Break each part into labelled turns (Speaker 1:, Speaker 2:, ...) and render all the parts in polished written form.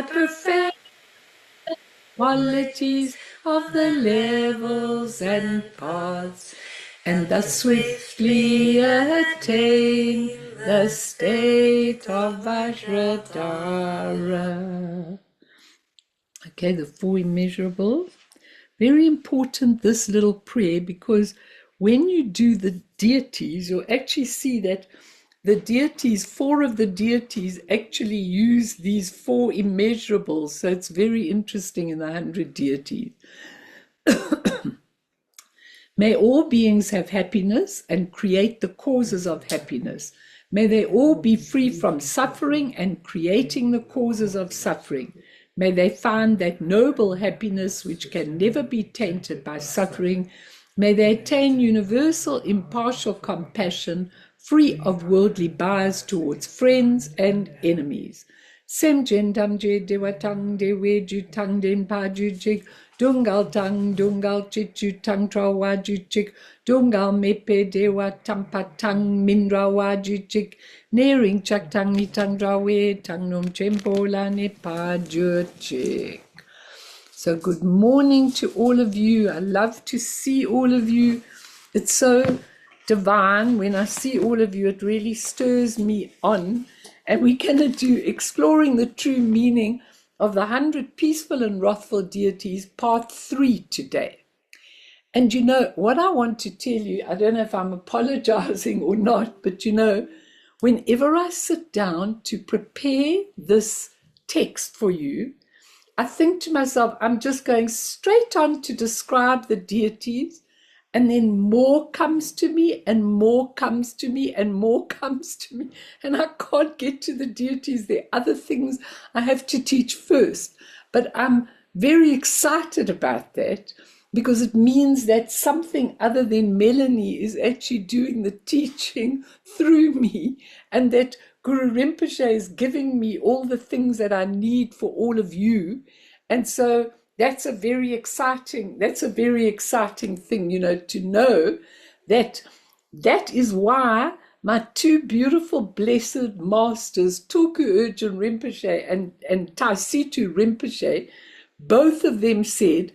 Speaker 1: perfect qualities of the levels and paths, and thus swiftly attain the state of Vajradhara. Okay, the four immeasurables. Very important, this little prayer, because when you do the deities, you'll actually see that the deities, four of the deities actually use these four immeasurables. So it's very interesting in the 100 deities. May all beings have happiness and create the causes of happiness. May they all be free from suffering and creating the causes of suffering. May they find that noble happiness which can never be tainted by suffering. May they attain universal impartial compassion, free of worldly bias towards friends and enemies. Sem jendam je dewatang dewe jutang den pa jujik, dungal tang dungal chichu tang trawa jujik, dungal mepe dewa tampatang mindrawa jujik, nering chak tang ni tang drawe tang num chempola ne pa jujik. So good morning to all of you. I love to see all of you. It's so divine when I see all of you. It really stirs me on. And we're going to do Exploring the True Meaning of the 100 Peaceful and Wrathful Deities, part 3 today. And you know, what I want to tell you, I don't know if I'm apologizing or not, but you know, whenever I sit down to prepare this text for you, I think to myself, I'm just going straight on to describe the deities, and then more comes to me and more comes to me and more comes to me, and I can't get to the deities. There are other things I have to teach first, but I'm very excited about that because it means that something other than Melanie is actually doing the teaching through me, and that Guru Rinpoche is giving me all the things that I need for all of you. And so that's a very exciting thing, you know, to know that that is why my two beautiful blessed masters, Tulku Urgyen Rinpoche and Taisitu Rinpoche, both of them said,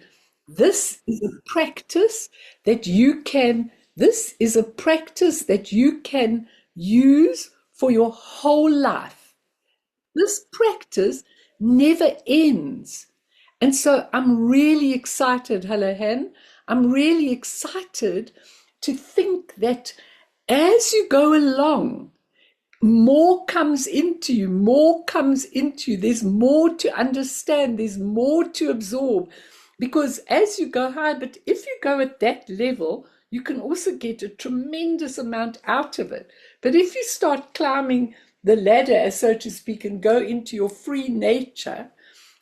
Speaker 1: this is a practice that you can use for your whole life. This practice never ends. And so I'm really excited, Halahan. I'm really excited to think that as you go along, more comes into you, There's more to understand, there's more to absorb. Because as you go high, but if you go at that level, you can also get a tremendous amount out of it. But if you start climbing the ladder, so to speak, and go into your free nature,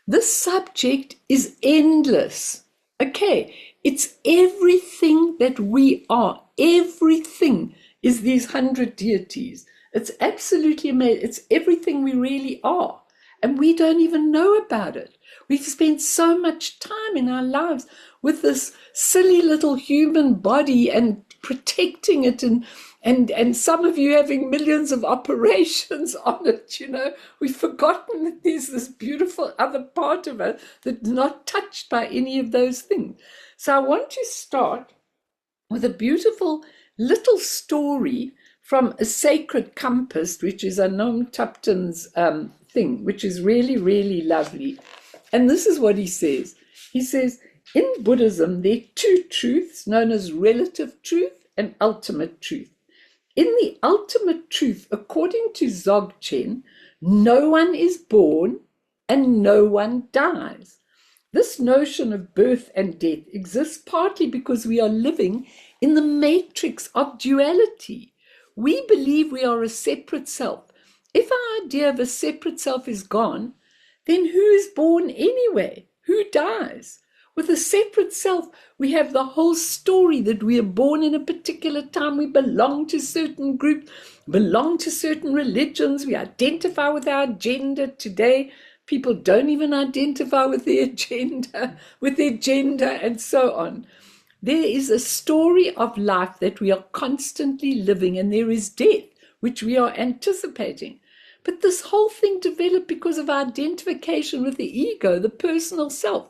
Speaker 1: this subject is endless. Okay, it's everything that we are. Everything is these 100 deities. It's absolutely amazing. It's everything we really are. And we don't even know about it. We've spent so much time in our lives with this silly little human body and protecting it, and some of you having millions of operations on it, you know. We've forgotten that there's this beautiful other part of us that's not touched by any of those things. So I want to start with a beautiful little story from A Sacred Compass, which is Anom Tupton's thing, which is really, really lovely. And this is what he says. He says, in Buddhism, there are two truths known as relative truth and ultimate truth. In the ultimate truth, according to Dzogchen, no one is born and no one dies. This notion of birth and death exists partly because we are living in the matrix of duality. We believe we are a separate self. If our idea of a separate self is gone, then who is born anyway? Who dies? With a separate self, we have the whole story that we are born in a particular time. We belong to certain groups, belong to certain religions. We identify with our gender. Today, people don't even identify with their gender, and so on. There is a story of life that we are constantly living, and there is death, which we are anticipating. But this whole thing developed because of our identification with the ego, the personal self.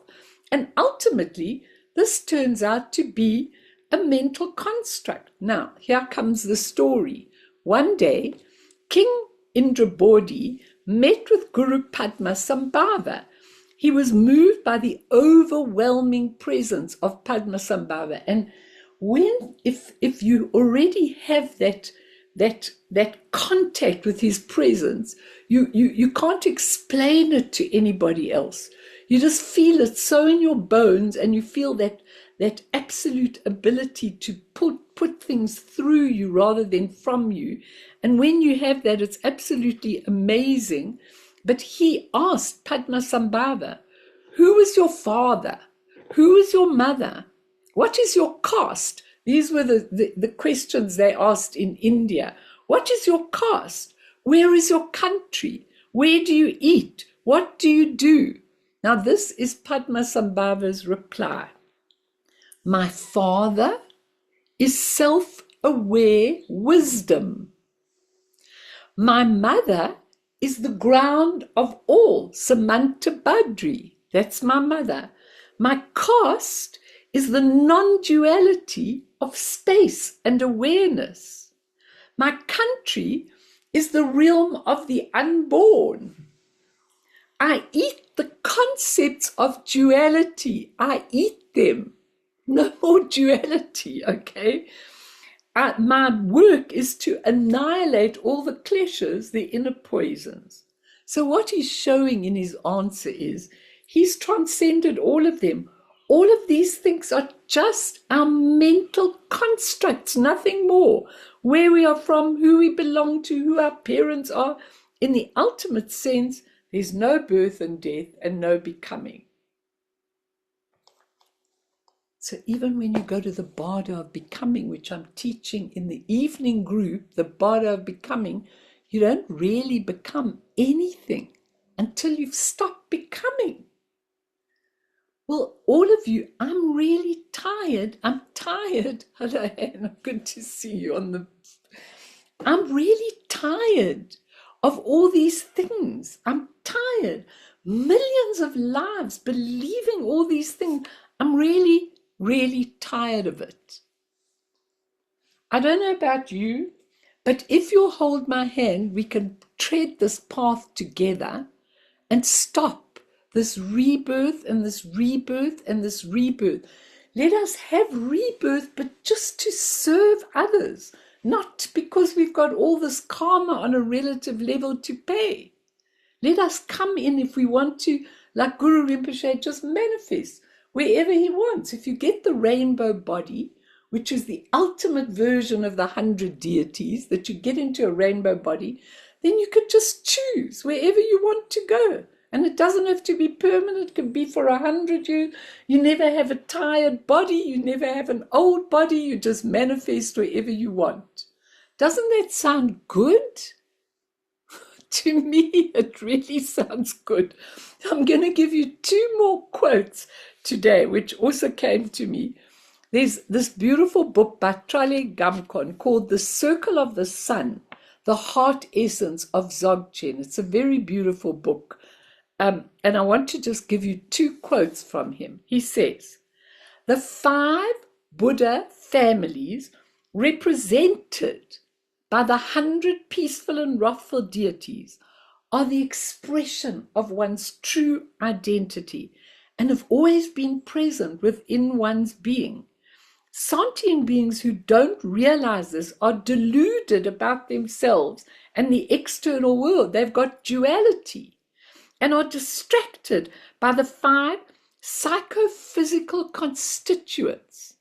Speaker 1: And ultimately, this turns out to be a mental construct. Now, here comes the story. One day, King Indrabodhi met with Guru Padmasambhava. He was moved by the overwhelming presence of Padmasambhava. And if you already have that contact with his presence, you can't explain it to anybody else. You just feel it so in your bones, and you feel that absolute ability to put things through you rather than from you. And when you have that, it's absolutely amazing. But he asked Padmasambhava, who is your father? Who is your mother? What is your caste? These were the questions they asked in India. What is your caste? Where is your country? Where do you eat? What do you do? Now, this is Padmasambhava's reply. My father is self-aware wisdom. My mother is the ground of all, Samanta Badri. That's my mother. My caste is the non-duality of space and awareness. My country is the realm of the unborn. I eat the concepts of duality. I eat them. No more duality, okay? My work is to annihilate all the clashes, the inner poisons. So what he's showing in his answer is he's transcended all of them. All of these things are just our mental constructs, nothing more. Where we are from, who we belong to, who our parents are. In the ultimate sense, there's no birth and death and no becoming. So even when you go to the Bardo of Becoming, which I'm teaching in the evening group, the Bardo of Becoming, you don't really become anything until you've stopped becoming. Well, all of you, I'm really tired. I'm tired. Hello, Hannah. Good to see you on the... I'm really tired of all these things. I'm tired. Millions of lives believing all these things. I'm really tired of it. I don't know about you, but if you'll hold my hand, we can tread this path together and stop this rebirth and this rebirth and this rebirth. Let us have rebirth, but just to serve others, not because we've got all this karma on a relative level to pay. Let us come in if we want to, like Guru Rinpoche, just manifest wherever he wants. If you get the rainbow body, which is the ultimate version of the 100 deities, that you get into a rainbow body, then you could just choose wherever you want to go. And it doesn't have to be permanent. It can be for 100 years. You never have a tired body. You never have an old body. You just manifest wherever you want. Doesn't that sound good? To me, it really sounds good. I'm going to give you 2 more quotes today, which also came to me. There's this beautiful book by Trale Gamkon called The Circle of the Sun, The Heart Essence of Dzogchen. It's a very beautiful book. And I want to just give you 2 quotes from him. He says, the 5 Buddha families represented by the 100 peaceful and wrathful deities are the expression of one's true identity and have always been present within one's being. Sentient beings who don't realize this are deluded about themselves and the external world. They've got duality and are distracted by the 5 psychophysical constituents.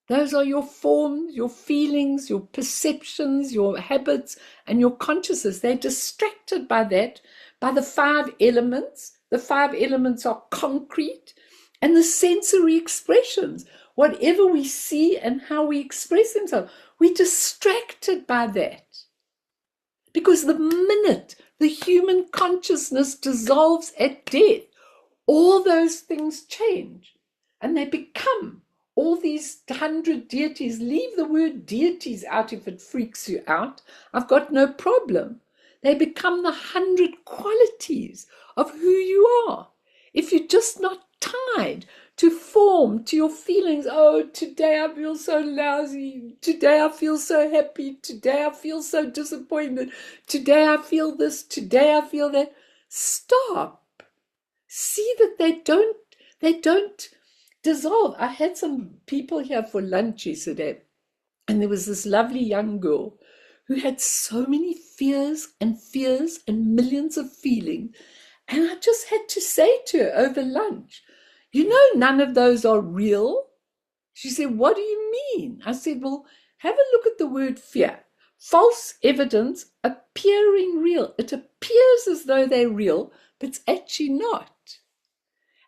Speaker 1: Those are your forms, your feelings, your perceptions, your habits, and your consciousness. They're distracted by that, by the 5 elements. The 5 elements are concrete, and the sensory expressions. Whatever we see and how we express themselves, we're distracted by that. Because the minute the human consciousness dissolves at death, all those things change, and they become all these 100 deities. Leave the word deities out if it freaks you out. I've got no problem. They become the 100 qualities of who you are. If you're just not tied to form, to your feelings, oh, today I feel so lousy, today I feel so happy, today I feel so disappointed, today I feel this, today I feel that. Stop. See that they don't dissolve. I had some people here for lunch yesterday, and there was this lovely young girl who had so many fears and millions of feelings. And I just had to say to her over lunch, you know, none of those are real. She said, what do you mean? I said, well, have a look at the word fear. False evidence appearing real. It appears as though they're real, but it's actually not.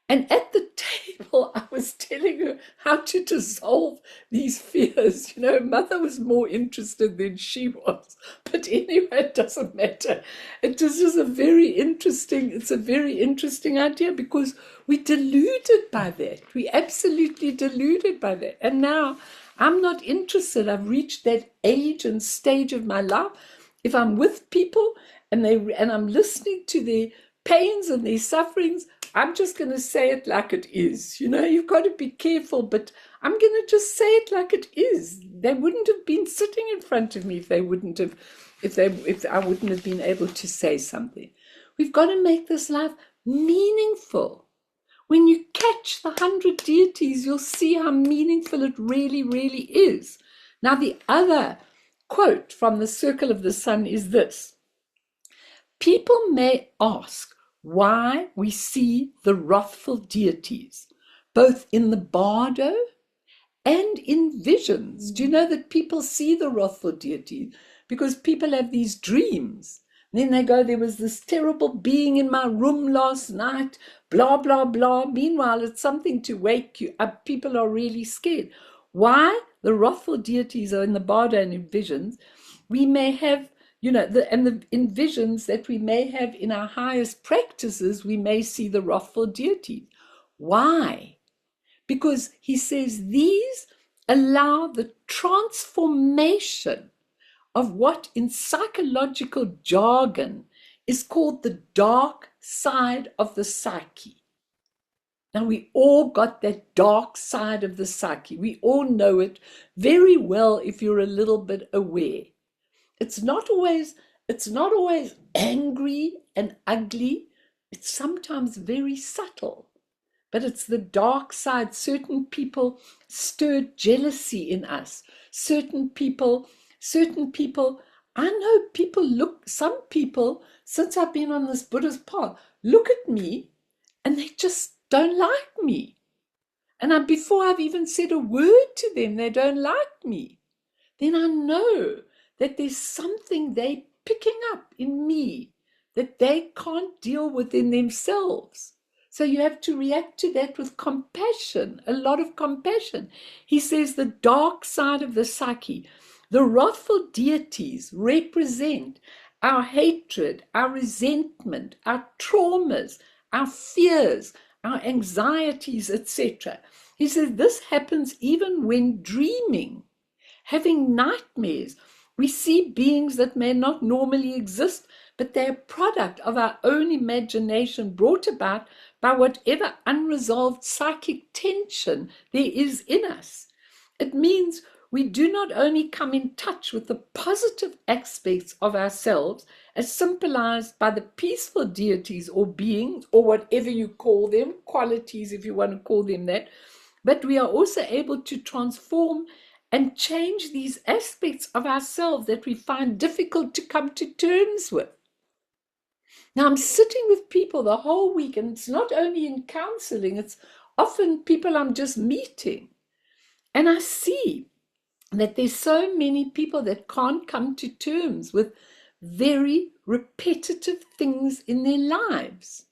Speaker 1: And at the table, I was telling her how to dissolve these fears. You know, mother was more interested than she was. But anyway, it doesn't matter. It is just it's a very interesting idea, because we're deluded by that. We absolutely deluded by that. And now I'm not interested. I've reached that age and stage of my life. If I'm with people and I'm listening to their pains and their sufferings, I'm just going to say it like it is. You know, you've got to be careful, but I'm going to just say it like it is. They wouldn't have been sitting in front of me if I wouldn't have been able to say something. We've got to make this life meaningful. When you catch the 100 deities, you'll see how meaningful it really, really is. Now, the other quote from the Circle of the Sun is this: people may ask why we see the wrathful deities, both in the bardo and in visions. Do you know that people see the wrathful deity? Because people have these dreams. And then they go, there was this terrible being in my room last night, blah, blah, blah. Meanwhile, it's something to wake you up. People are really scared. Why the wrathful deities are in the bardo and in visions? We may have, you know, in visions that we may have in our highest practices, we may see the wrathful deity. Why? Because he says these allow the transformation of what in psychological jargon is called the dark side of the psyche. Now, we all got that dark side of the psyche. We all know it very well if you're a little bit aware. It's not always angry and ugly. It's sometimes very subtle, but it's the dark side. Certain people stir jealousy in us. Certain people, I know some people, since I've been on this Buddhist path, look at me and they just don't like me. And before I've even said a word to them, they don't like me. Then I know that there's something they're picking up in me that they can't deal with in themselves. So you have to react to that with compassion, a lot of compassion. He says the dark side of the psyche. The wrathful deities represent our hatred, our resentment, our traumas, our fears, our anxieties, etc. He says this happens even when dreaming, having nightmares. We see beings that may not normally exist, but they're a product of our own imagination, brought about by whatever unresolved psychic tension there is in us. It means we do not only come in touch with the positive aspects of ourselves, as symbolized by the peaceful deities or beings, or whatever you call them, qualities if you want to call them that, but we are also able to transform and change these aspects of ourselves that we find difficult to come to terms with. Now, I'm sitting with people the whole week, and it's not only in counseling, it's often people I'm just meeting. And I see that there's so many people that can't come to terms with very repetitive things in their lives.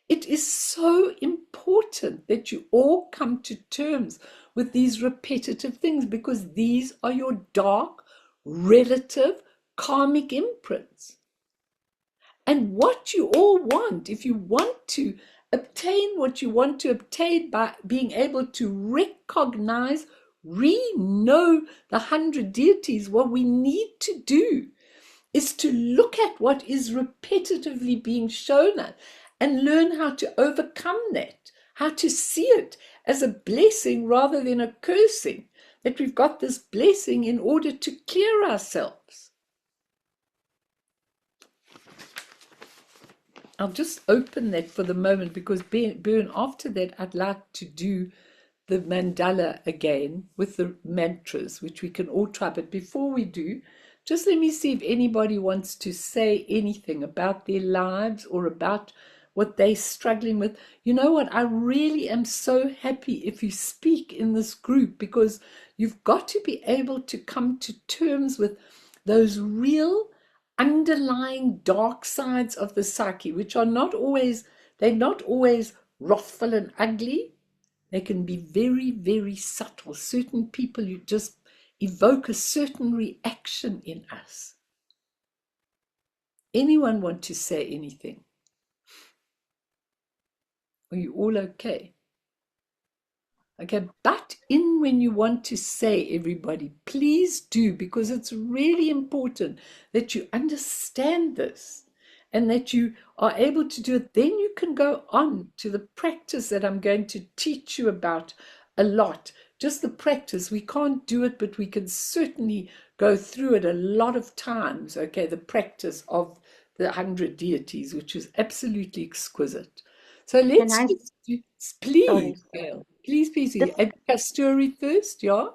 Speaker 1: It is so important that you all come to terms with these repetitive things, because these are your dark, relative, karmic imprints. And what you all want, if you want to obtain what you want to obtain by being able to recognize, know the 100 deities, what we need to do is to look at what is repetitively being shown us and learn how to overcome that, how to see it as a blessing rather than a cursing, that we've got this blessing in order to clear ourselves. I'll just open that for the moment because, Bern, after that, I'd like to do the mandala again with the mantras, which we can all try. But before we do, just let me see if anybody wants to say anything about their lives or about what they're struggling with. You know what? I really am so happy if you speak in this group, because you've got to be able to come to terms with those real underlying dark sides of the psyche, which are not always, they're not always wrathful and ugly. They can be very, very subtle. Certain people, you just evoke a certain reaction in us. Anyone want to say anything? Are you all okay? Okay, butt in when you want to say, everybody. Please do, because it's really important that you understand this and that you are able to do it. Then you can go on to the practice that I'm going to teach you about a lot. Just the practice. We can't do it, but we can certainly go through it a lot of times. Okay, the practice of the 100 deities, which is absolutely exquisite. So
Speaker 2: Can
Speaker 1: let's
Speaker 2: I,
Speaker 1: just do, please,
Speaker 2: sorry,
Speaker 1: Gail, please, please,
Speaker 2: this,
Speaker 1: Kasturi first, yeah?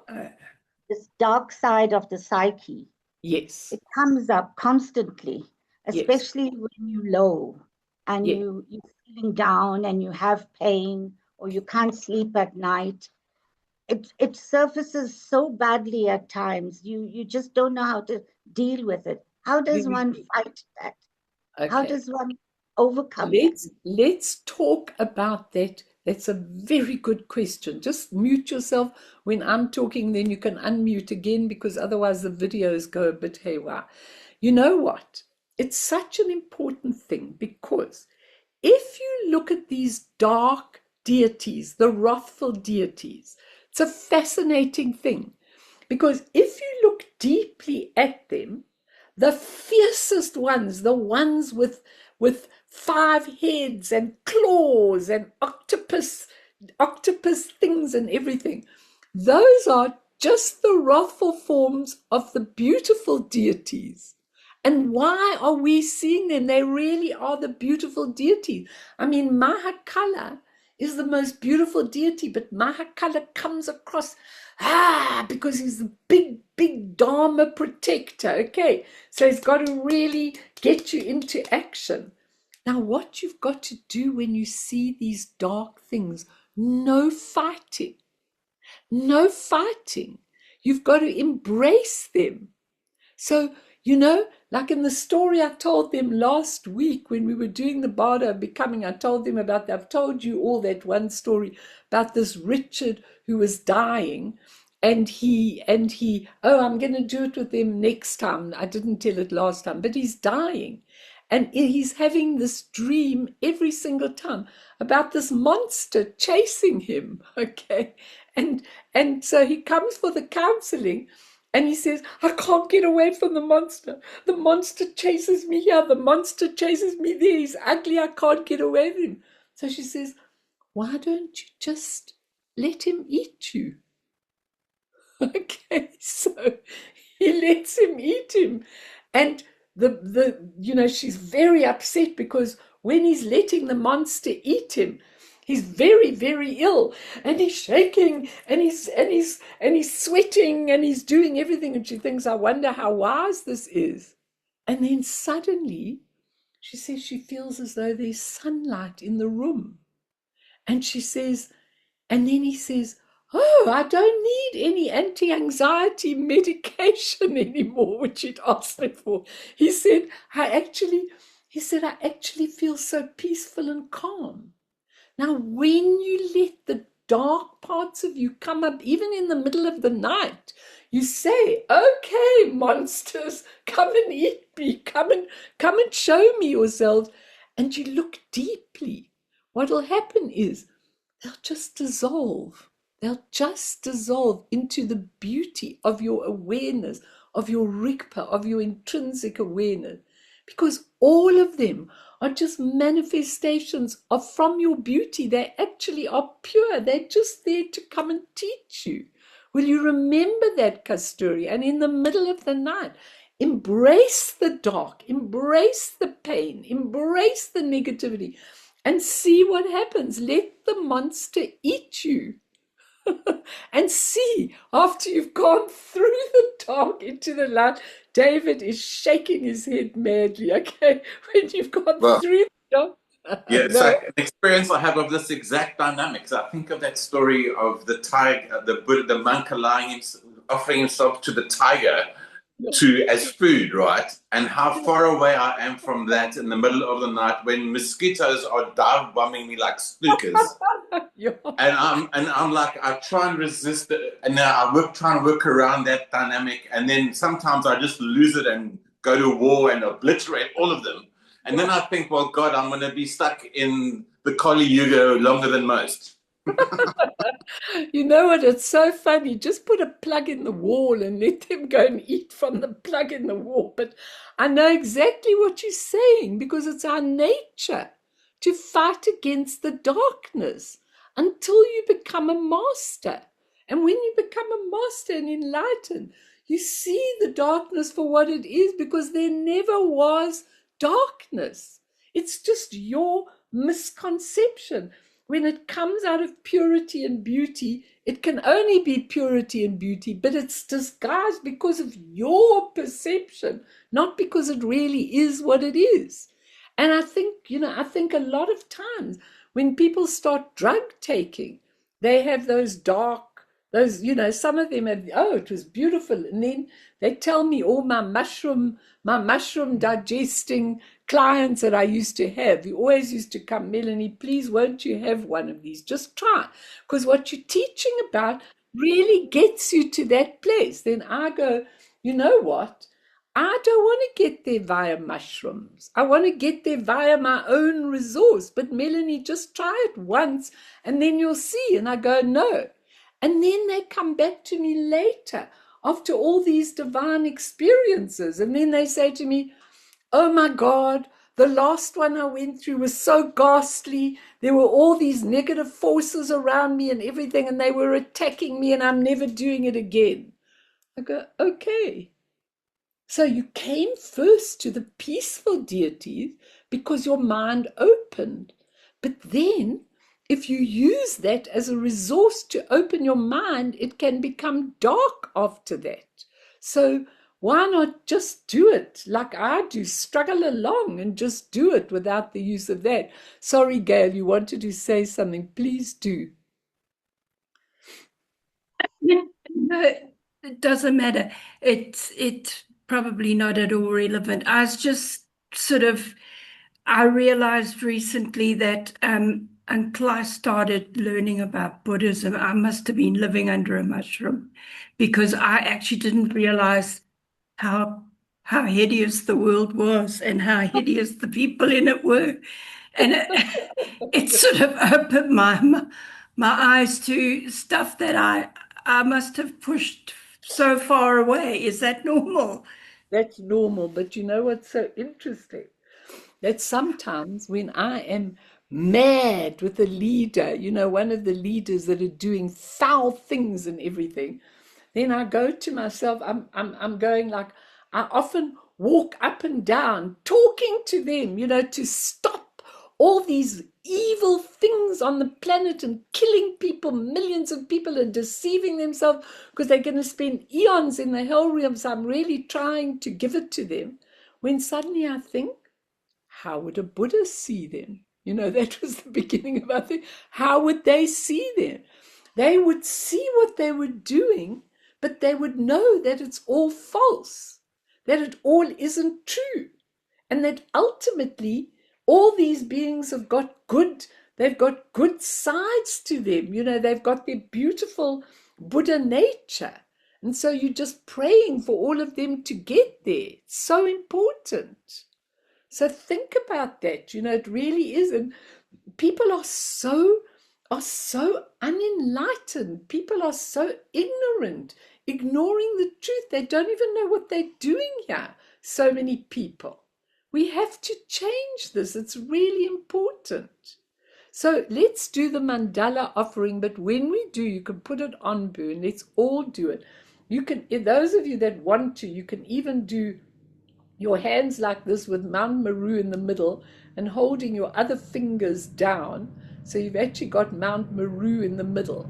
Speaker 2: this dark side of the psyche,
Speaker 1: Yes,
Speaker 2: it comes up constantly,
Speaker 1: yes,
Speaker 2: especially when you're low and
Speaker 1: yes,
Speaker 2: you're feeling down and you have pain or you can't sleep at night. It surfaces so badly at times. You just don't know how to deal with it. How does
Speaker 1: very
Speaker 2: one
Speaker 1: good.
Speaker 2: fight that? How
Speaker 1: Okay.
Speaker 2: does one overcome that?
Speaker 1: Let's talk about that. That's a very good question. Just mute yourself when I'm talking, then you can unmute again, because otherwise the videos go a bit haywire. You know what? It's such an important thing, because if you look at these dark deities, the wrathful deities, it's a fascinating thing, because if you look deeply at them, the fiercest ones, the ones with 5 heads and claws and octopus things and everything, those are just the wrathful forms of the beautiful deities. And why are we seeing them? They really are the beautiful deities. I mean, Mahakala is the most beautiful deity, but Mahakala comes across, because he's the big, big Dharma protector. Okay, so he's got to really get you into action. Now, what you've got to do when you see these dark things, no fighting, no fighting. You've got to embrace them. So, like in the story I told them last week when we were doing the Bardo of Becoming, I told them about that. I've told you all that one story about this Richard who was dying, and I'm going to do it with them next time. I didn't tell it last time, but he's dying. And he's having this dream every single time about this monster chasing him. Okay. And so he comes for the counseling, and he says, I can't get away from the monster. The monster chases me here. The monster chases me there. He's ugly. I can't get away from him. So she says, why don't you just let him eat you? Okay, so he lets him eat him. And she's very upset, because when he's letting the monster eat him, he's very, very ill, and he's shaking, and he's sweating, and he's doing everything. And she thinks, I wonder how wise this is. And then suddenly she says she feels as though there's sunlight in the room. And she says, and then he says, oh, I don't need any anti-anxiety medication anymore, which he'd asked me for. He said, I actually feel so peaceful and calm. Now, when you let the dark parts of you come up, even in the middle of the night, you say, okay, monsters, come and eat me, come and show me yourselves. And you look deeply. What will happen is they'll just dissolve. They'll just dissolve into the beauty of your awareness of your Rigpa, of your intrinsic awareness, because all of them are just manifestations of from your beauty. They actually are pure. They're just there to come and teach you. Will you remember that, Kasturi? And in the middle of the night, embrace the dark, embrace the pain, embrace the negativity, and see what happens. Let the monster eat you. And see, after you've gone through the dark into the light, David is shaking his head madly. Okay, when you've gone
Speaker 3: Well,
Speaker 1: through the
Speaker 3: yeah,
Speaker 1: dark,
Speaker 3: it's
Speaker 1: no,
Speaker 3: like an experience I have of this exact dynamics. I think of that story of the tiger, the Buddha, the monk offering himself to the tiger to as food, right? And how far away I am from that in the middle of the night when mosquitoes are dive bombing me like snookers.
Speaker 1: yeah,
Speaker 3: And I'm like I try and resist it, and now trying to work around that dynamic, and then sometimes I just lose it and go to war and obliterate all of them, and then
Speaker 1: yeah.
Speaker 3: I think, well, God, I'm going to be stuck in the Kali Yuga longer than most.
Speaker 1: You know what? It's so funny. Just put a plug in the wall and let them go and eat from the plug in the wall. But I know exactly what you're saying because it's our nature to fight against the darkness until you become a master. And when you become a master and enlightened, you see the darkness for what it is because there never was darkness. It's just your misconception. When it comes out of purity and beauty, it can only be purity and beauty, but it's disguised because of your perception, not because it really is what it is. And I think a lot of times when people start drug taking, they have some of them have, oh, it was beautiful. And then they tell me all my mushroom digesting clients that I used to have. He always used to come, Melanie, please, won't you have one of these? Just try. Because what you're teaching about really gets you to that place. Then I go, you know what? I don't want to get there via mushrooms. I want to get there via my own resource. But Melanie, just try it once and then you'll see. And I go, no. And then they come back to me later after all these divine experiences. And then they say to me, oh my God, the last one I went through was so ghastly. There were all these negative forces around me and everything, and they were attacking me, and I'm never doing it again. I go, okay. So you came first to the peaceful deities because your mind opened. But then, if you use that as a resource to open your mind, it can become dark after that. So why not just do it like I do? Struggle along and just do it without the use of that. Sorry, Gail, you wanted to say something. Please do.
Speaker 4: No, it doesn't matter. It's probably not at all relevant. I was just sort of I realized recently that until I started learning about Buddhism, I must have been living under a mushroom because I actually didn't realize how how hideous the world was and how hideous the people in it were. And it sort of opened my eyes to stuff that I must have pushed so far away. Is that normal?
Speaker 1: That's normal. But you know what's so interesting? That sometimes when I am mad with a leader, one of the leaders that are doing foul things and everything, then I go to myself, I'm going like, I often walk up and down talking to them, to stop all these evil things on the planet and killing people, millions of people, and deceiving themselves because they're going to spend eons in the hell realms. I'm really trying to give it to them. When suddenly I think, how would a Buddha see them? That was the beginning of our thing. How would they see them? They would see what they were doing, but they would know that it's all false, that it all isn't true, and that ultimately all these beings they've got good sides to them. They've got their beautiful Buddha nature. And so you're just praying for all of them to get there. It's so important. So think about that. It really is. And people are so unenlightened. People are so ignorant. ignoring the truth. They don't even know what they're doing here. So many people. We have to change this. It's really important. So let's do the mandala offering. But when we do, you can put it on, Boone. Let's all do it. You can, those of you that want to, you can even do your hands like this with Mount Meru in the middle and holding your other fingers down. So you've actually got Mount Meru in the middle.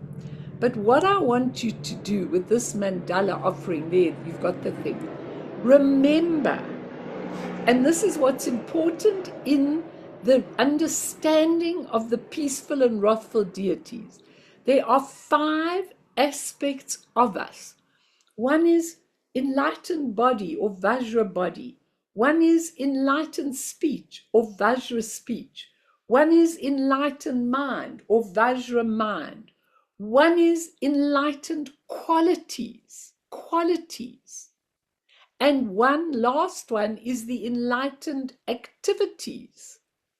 Speaker 1: But what I want you to do with this mandala offering, there, you've got the thing. Remember, and this is what's important in the understanding of the peaceful and wrathful deities. There are 5 aspects of us. One is enlightened body or Vajra body. One is enlightened speech or Vajra speech. One is enlightened mind or Vajra mind. One is enlightened qualities. And one last one is the enlightened activities.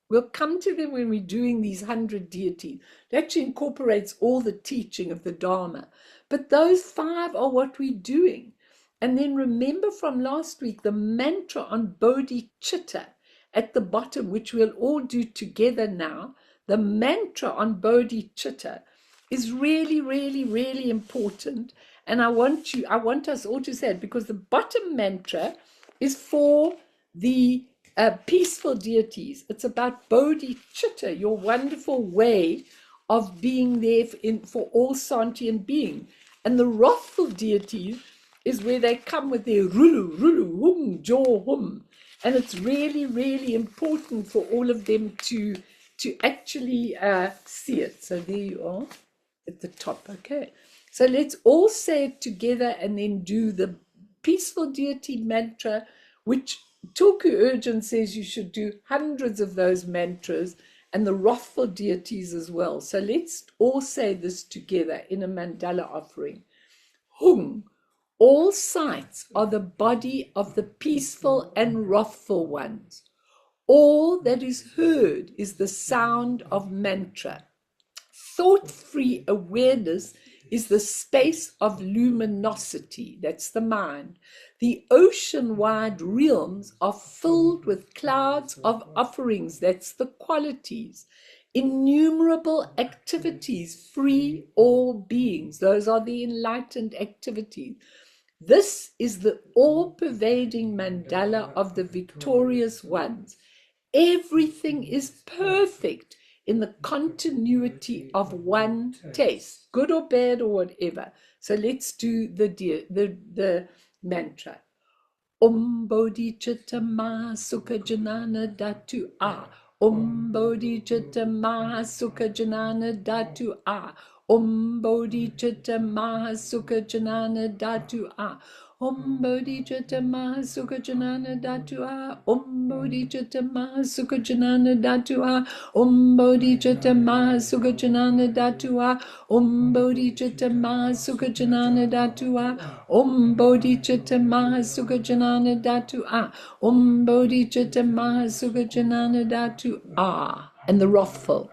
Speaker 1: We'll come to them when we're doing these 100 deities. It actually incorporates all the teaching of the Dharma. But those 5 are what we're doing. And then remember from last week, the mantra on bodhicitta at the bottom, which we'll all do together now. The mantra on bodhicitta is really, really, really important. And I want us all to say it, because the bottom mantra is for the peaceful deities. It's about bodhicitta, your wonderful way of being there for all sentient being. And the wrathful deities is where they come with their rulu, rulu, hum, jo, hum. And it's really, really important for all of them to actually see it. So there you are at the top. Okay. So let's all say it together and then do the peaceful deity mantra, which Tulku Urgent says you should do hundreds of those mantras, and the wrathful deities as well. So let's all say this together in a mandala offering. Hung, all sights are the body of the peaceful and wrathful ones. All that is heard is the sound of mantra. Thought-free awareness is the space of luminosity. That's the mind. The ocean-wide realms are filled with clouds of offerings. That's the qualities. Innumerable activities free all beings. Those are the enlightened activities. This is the all-pervading mandala of the victorious ones. Everything is perfect in the continuity of one taste, good or bad or whatever. So let's do the mantra. Bodhicitta Maha Sukha Janana Dhatu A. Bodhicitta Maha Sukha Janana Dhatu A. Bodhicitta Maha Sukha Janana Dhatu A. Bodhicitta Maha Sukha Janana Dhatu A. Bodhicitta Maha Sukha Janana Dhatu A. Bodhicitta Maha Sukha Janana Dhatu A. Bodhicitta Maha Sukha Janana Dhatu A. Bodhicitta Maha Sukha Janana Dhatu A. Bodhicitta Maha Sukha Janana Dhatu A. And the wrathful.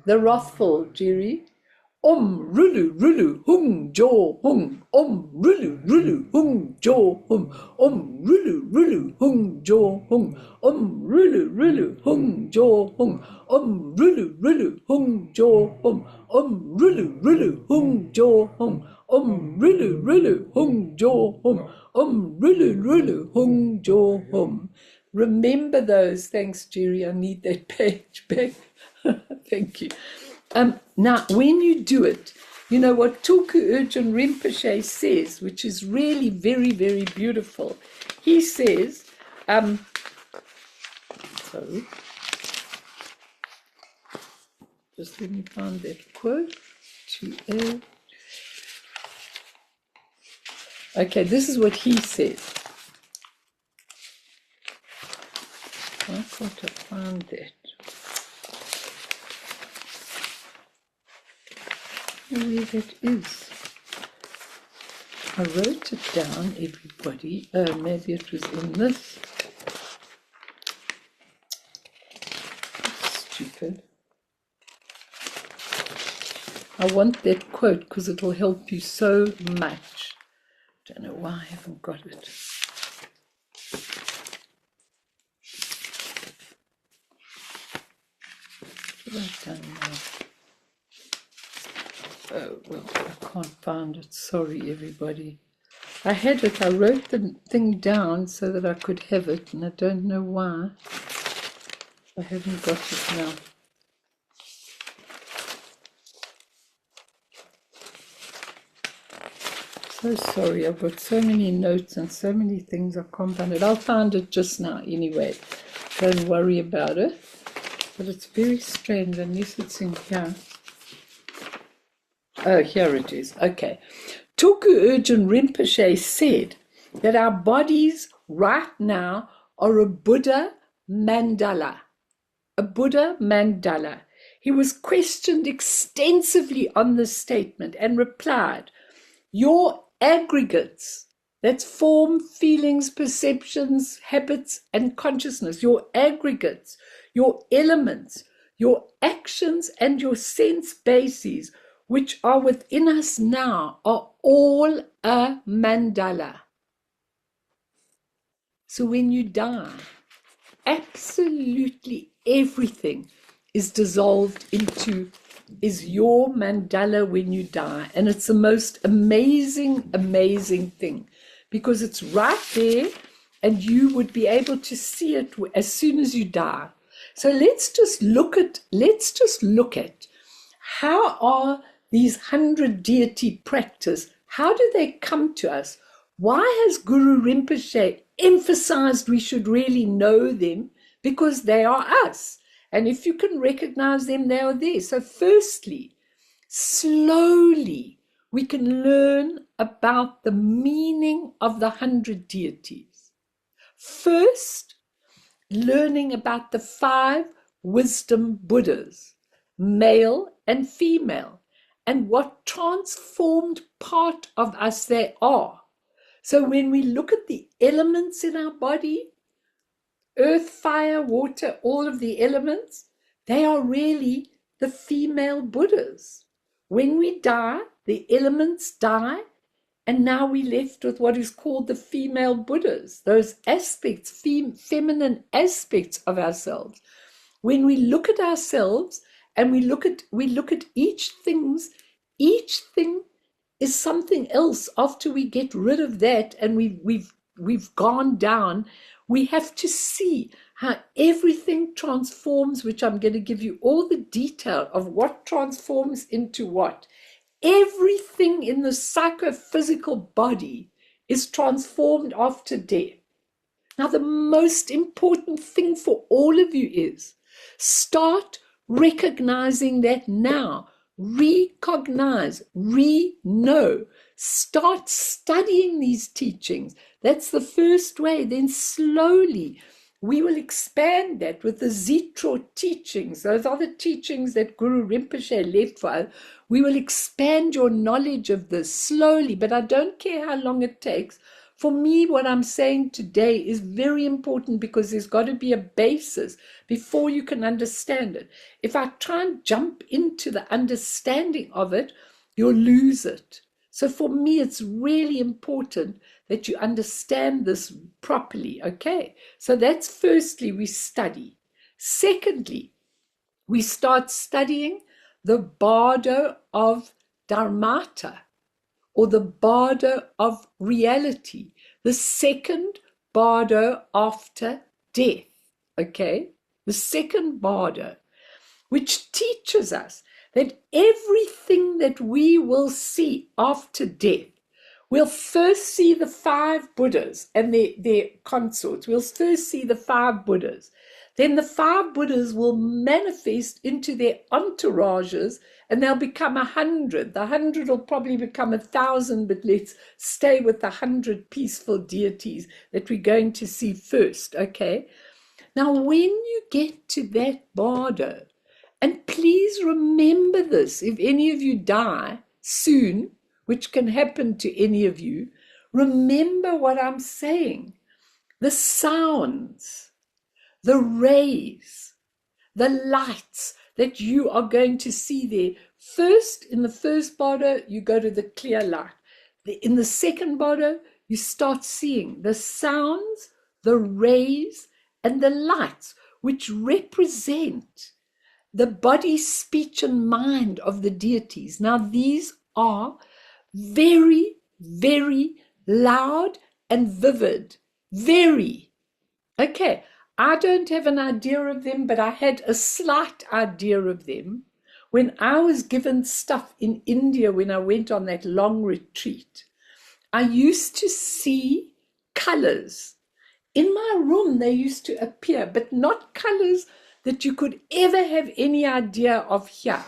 Speaker 1: The wrathful, Jerry. Rulu, rulu, hung, jo, hung. Rulu, rulu, hung, jo, hung. Rulu, rulu, hung, jo, hung. Rulu, rulu, hung, jo, hung. Rulu, rulu, hung, jo, hung. Rulu, rulu, hung, jo, hung. Rulu, rulu, hung, jo, hung. Rulu, rulu, hung, jo, hung. Remember those. Thanks, Jerry. I need that page back. Thank you. Now, when you do it, you know what Tulku Urgent Rinpoche says, which is really very, very beautiful. He says, sorry, just let me find that quote. Okay, this is what he says. Why can't I find that? Where that is. I wrote it down, everybody. Maybe it was in this. Stupid. I want that quote because it will help you so much. Don't know why I haven't got it. What have I done now? Oh, well, I can't find it. Sorry, everybody. I had it. I wrote the thing down so that I could have it, and I don't know why. I haven't got it now. So sorry. I've got so many notes and so many things. I can't find it. I'll find it just now anyway. Don't worry about it. But it's very strange unless it's in here. Oh, here it is. Okay. Tulku Urgyen Rinpoche said that our bodies right now are a Buddha mandala. A Buddha mandala. He was questioned extensively on this statement and replied, your aggregates, that's form, feelings, perceptions, habits, and consciousness, your aggregates, your elements, your actions, and your sense bases, which are within us now, are all a mandala. So when you die, absolutely everything is dissolved into, is your mandala when you die. And it's the most amazing, amazing thing, because it's right there and you would be able to see it as soon as you die. So let's just look at how are these 100 deity practice, how do they come to us? Why has Guru Rinpoche emphasized we should really know them? Because they are us. And if you can recognize them, they are there. So firstly, slowly, we can learn about the meaning of the 100 deities. First, learning about the 5 wisdom Buddhas, male and female, and what transformed part of us they are. So when we look at the elements in our body, earth, fire, water, all of the elements, they are really the female Buddhas. When we die, the elements die, and now we're left with what is called the female Buddhas, those aspects, feminine aspects of ourselves. When we look at ourselves and we look at each thing is something else. After we get rid of that and we've gone down, we have to see how everything transforms, which I'm going to give you all the detail of what transforms into what. Everything in the psychophysical body is transformed after death. Now, the most important thing for all of you is start recognizing that now. Recognize, know, start studying these teachings. That's the first way. Then slowly we will expand that with the Zitro teachings. Those are the teachings that Guru Rinpoche left for us. We will expand your knowledge of this slowly, but I don't care how long it takes. For me, what I'm saying today is very important because there's got to be a basis before you can understand it. If I try and jump into the understanding of it, you'll lose it. So for me, it's really important that you understand this properly, okay? So that's firstly, we study. Secondly, we start studying the bardo of Dharmata, or the bardo of reality, the second bardo after death, okay? The second bardo, which teaches us that everything that we will see after death, we'll first see the 5 Buddhas and their consorts. We'll first see the 5 Buddhas. Then the 5 Buddhas will manifest into their entourages and they'll become 100. The 100 will probably become 1,000, but let's stay with the 100 peaceful deities that we're going to see first, okay? Now, when you get to that bardo, and please remember this, if any of you die soon, which can happen to any of you, remember what I'm saying. The sounds, the rays, the lights that you are going to see there. First, in the first bardo, you go to the clear light. In the second bardo, you start seeing the sounds, the rays, and the lights, which represent the body, speech, and mind of the deities. Now, these are very, very loud and vivid. Very. Okay, I don't have an idea of them, but I had a slight idea of them when I was given stuff in India when I went on that long retreat. I used to see colors. In my room, they used to appear, but not colors that you could ever have any idea of here.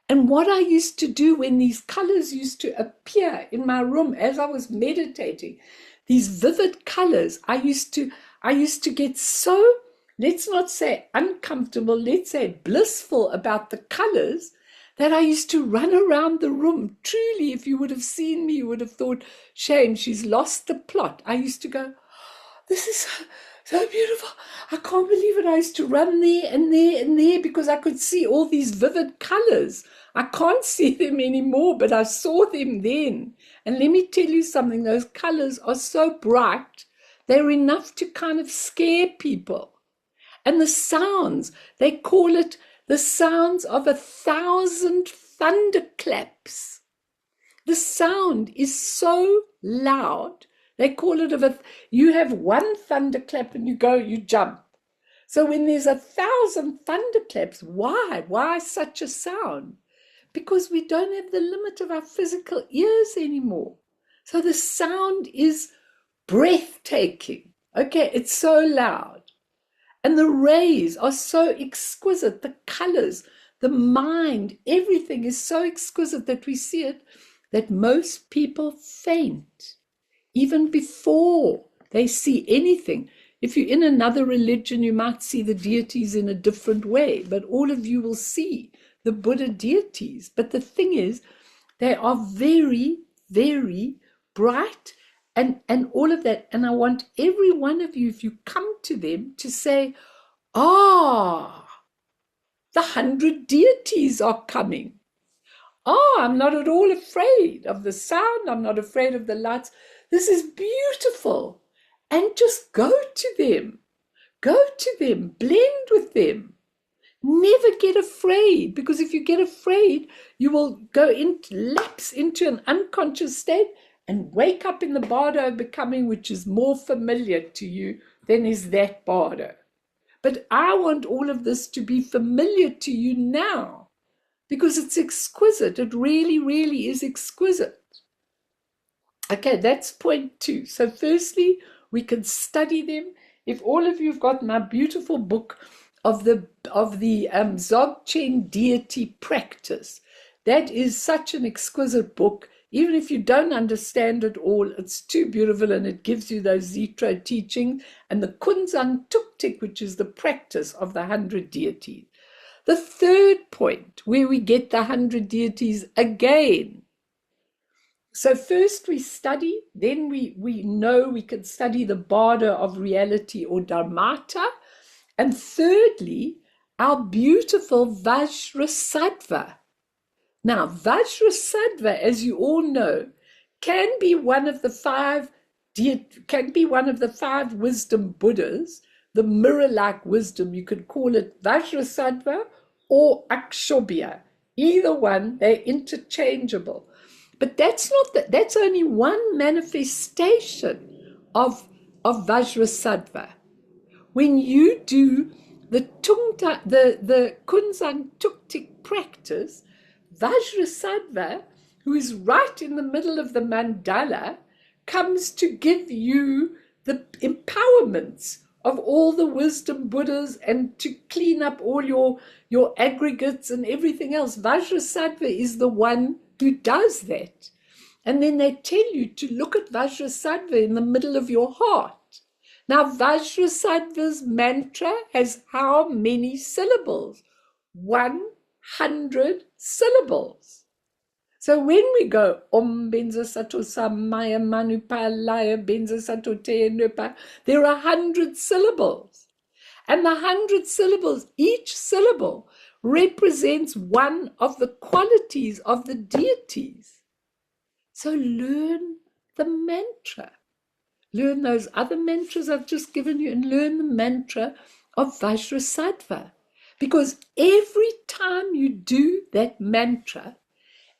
Speaker 1: And what I used to do when these colors used to appear in my room as I was meditating, these vivid colors, I used to get so, let's not say uncomfortable, let's say blissful about the colors, that I used to run around the room. Truly, if you would have seen me, you would have thought, shame, she's lost the plot. I used to go, this is so beautiful. I can't believe it. I used to run there and there and there because I could see all these vivid colors. I can't see them anymore, but I saw them then. And let me tell you something, those colors are so bright, they're enough to kind of scare people. And the sounds, they call it the sounds of 1,000 thunderclaps. The sound is so loud. They call it you have one thunderclap and you jump. So when there's 1,000 thunderclaps, why? Why such a sound? Because we don't have the limit of our physical ears anymore. So the sound is breathtaking. Okay, it's so loud. And the rays are so exquisite. The colors, the mind, everything is so exquisite that we see it, that most people faint even before they see anything. If you're in another religion, you might see the deities in a different way, but all of you will see the Buddha deities. But the thing is, they are very, very bright and all of that. And I want every one of you, if you come to them, to say, the 100 deities are coming. I'm not at all afraid of the sound. I'm not afraid of the lights. This is beautiful. And just go to them. Go to them. Blend with them. Never get afraid, because if you get afraid, you will lapse into an unconscious state and wake up in the bardo of becoming, which is more familiar to you than is that bardo. But I want all of this to be familiar to you now, because it's exquisite. It really, really is exquisite. Okay, that's point 2. So firstly, we can study them. If all of you have got my beautiful book of the Dzogchen deity practice, that is such an exquisite book. Even if you don't understand it all, it's too beautiful, and it gives you those Zitro teachings and the Kunzang Tuktik, which is the practice of the 100 deities. The third point, where we get the 100 deities again. So first we study, then we know we can study the bardo of reality or dharmata. And thirdly, our beautiful Vajrasattva. Now, Vajrasattva, as you all know, can be one of the five wisdom Buddhas, the mirror-like wisdom. You could call it Vajrasattva or Akshobhya. Either one, they're interchangeable. But that's only one manifestation of Vajrasattva. When you do the Kunzang Tuktik practice, Vajrasattva, who is right in the middle of the mandala, comes to give you the empowerments of all the wisdom Buddhas and to clean up all your aggregates and everything else. Vajrasattva is the one who does that. And then they tell you to look at Vajrasattva in the middle of your heart. Now, Vajrasattva's mantra has how many syllables? 100 syllables. So when we go Om Benza Sato Samaya Manupalaya Benza Sato Te Nupa, there are 100 syllables. And the 100 syllables, each syllable represents one of the qualities of the deities. So learn the mantra. Learn those other mantras I've just given you and learn the mantra of Vajrasattva. Because every time you do that mantra,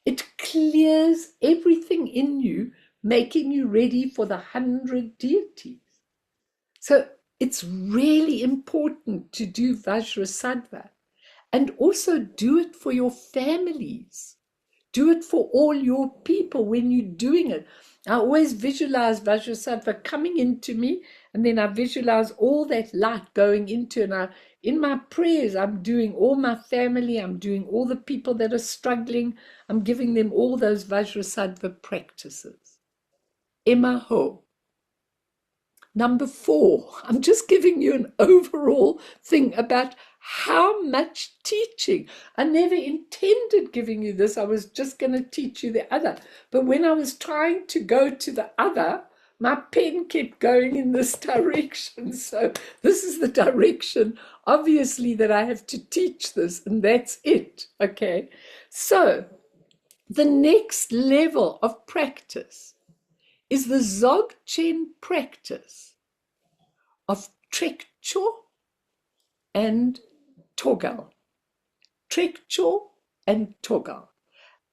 Speaker 1: it clears everything in you, making you ready for the 100 deities. So it's really important to do Vajrasattva and also do it for your families. Do it for all your people when you're doing it. I always visualize Vajrasattva coming into me, and then I visualize all that light going into, and in my prayers, I'm doing all my family, I'm doing all the people that are struggling, I'm giving them all those Vajrasattva practices. Emaho. Number 4, I'm just giving you an overall thing about how much teaching. I never intended giving you this. I was just going to teach you the other. But when I was trying to go to the other, my pen kept going in this direction. So this is the direction, obviously, that I have to teach this, and that's it. Okay. So the next level of practice is the Dzogchen practice of Trekchö and Togal. Trekchö and Togal.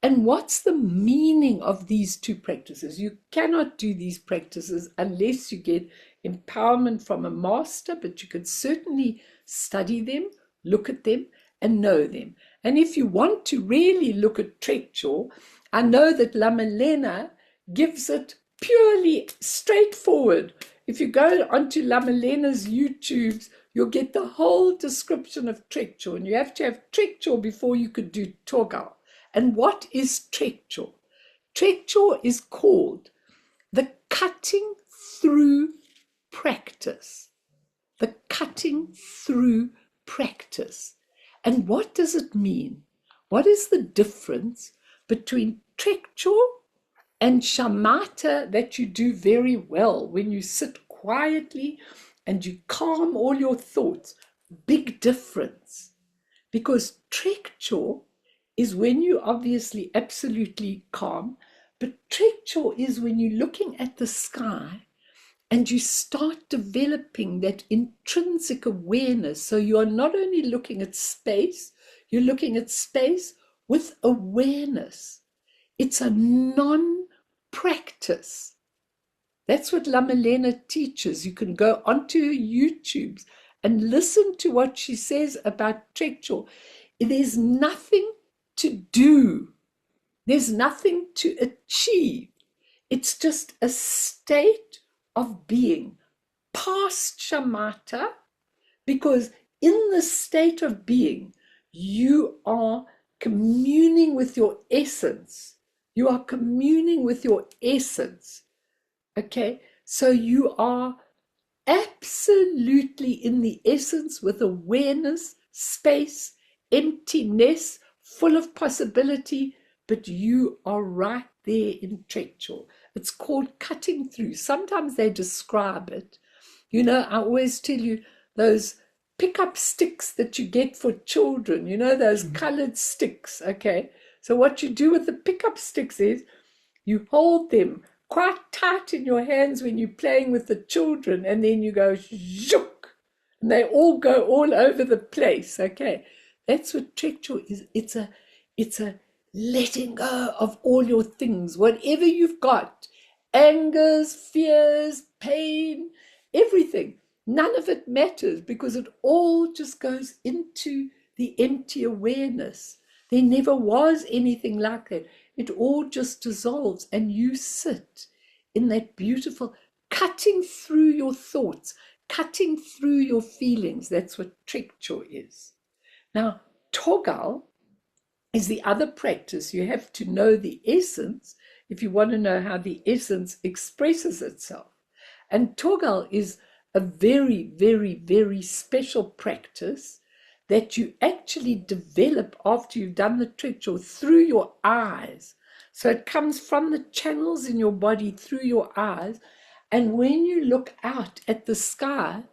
Speaker 1: And what's the meaning of these two practices? You cannot do these practices unless you get empowerment from a master, but you could certainly study them, look at them, and know them. And if you want to really look at Trekchö, I know that Lama Lena gives it purely straightforward. If you go onto Lama Lena's YouTubes, you'll get the whole description of Trekchö, and you have to have Trekchö before you could do Togal. And what is Trekchö? Trekchö is called the cutting through practice. The cutting through practice. And what does it mean? What is the difference between Trekchö and shamatha that you do very well when you sit quietly and you calm all your thoughts? Big difference. Because Trekchö is when you're obviously absolutely calm, but Trekchö is when you're looking at the sky and you start developing that intrinsic awareness. So you are not only looking at space, you're looking at space with awareness. It's a non-practice. That's what Lama Lena teaches. You can go onto her YouTubes and listen to what she says about Trekchö. There's nothing to do. There's nothing to achieve. It's just a state of being past shamatha, because in the state of being, you are communing with your essence. You are communing with your essence. Okay, so you are absolutely in the essence with awareness, space, emptiness, full of possibility, but you are right there in Trekchö. It's called cutting through. Sometimes they describe it. You know, I always tell you those pick-up sticks that you get for children, you know, those colored sticks, okay? So what you do with the pick-up sticks is you hold them quite tight in your hands when you're playing with the children, and then you go zook, and they all go all over the place, okay? That's what Trekchö is. It's a letting go of all your things, whatever you've got, angers, fears, pain, everything. None of it matters because it all just goes into the empty awareness. There never was anything like that. It all just dissolves, and you sit in that beautiful cutting through your thoughts, cutting through your feelings. That's what Trekchö is. Now, Togal is the other practice. You have to know the essence if you want to know how the essence expresses itself. And Togal is a very, very, very special practice that you actually develop after you've done the Trekchö through your eyes. So it comes from the channels in your body through your eyes. And when you look out at the sky,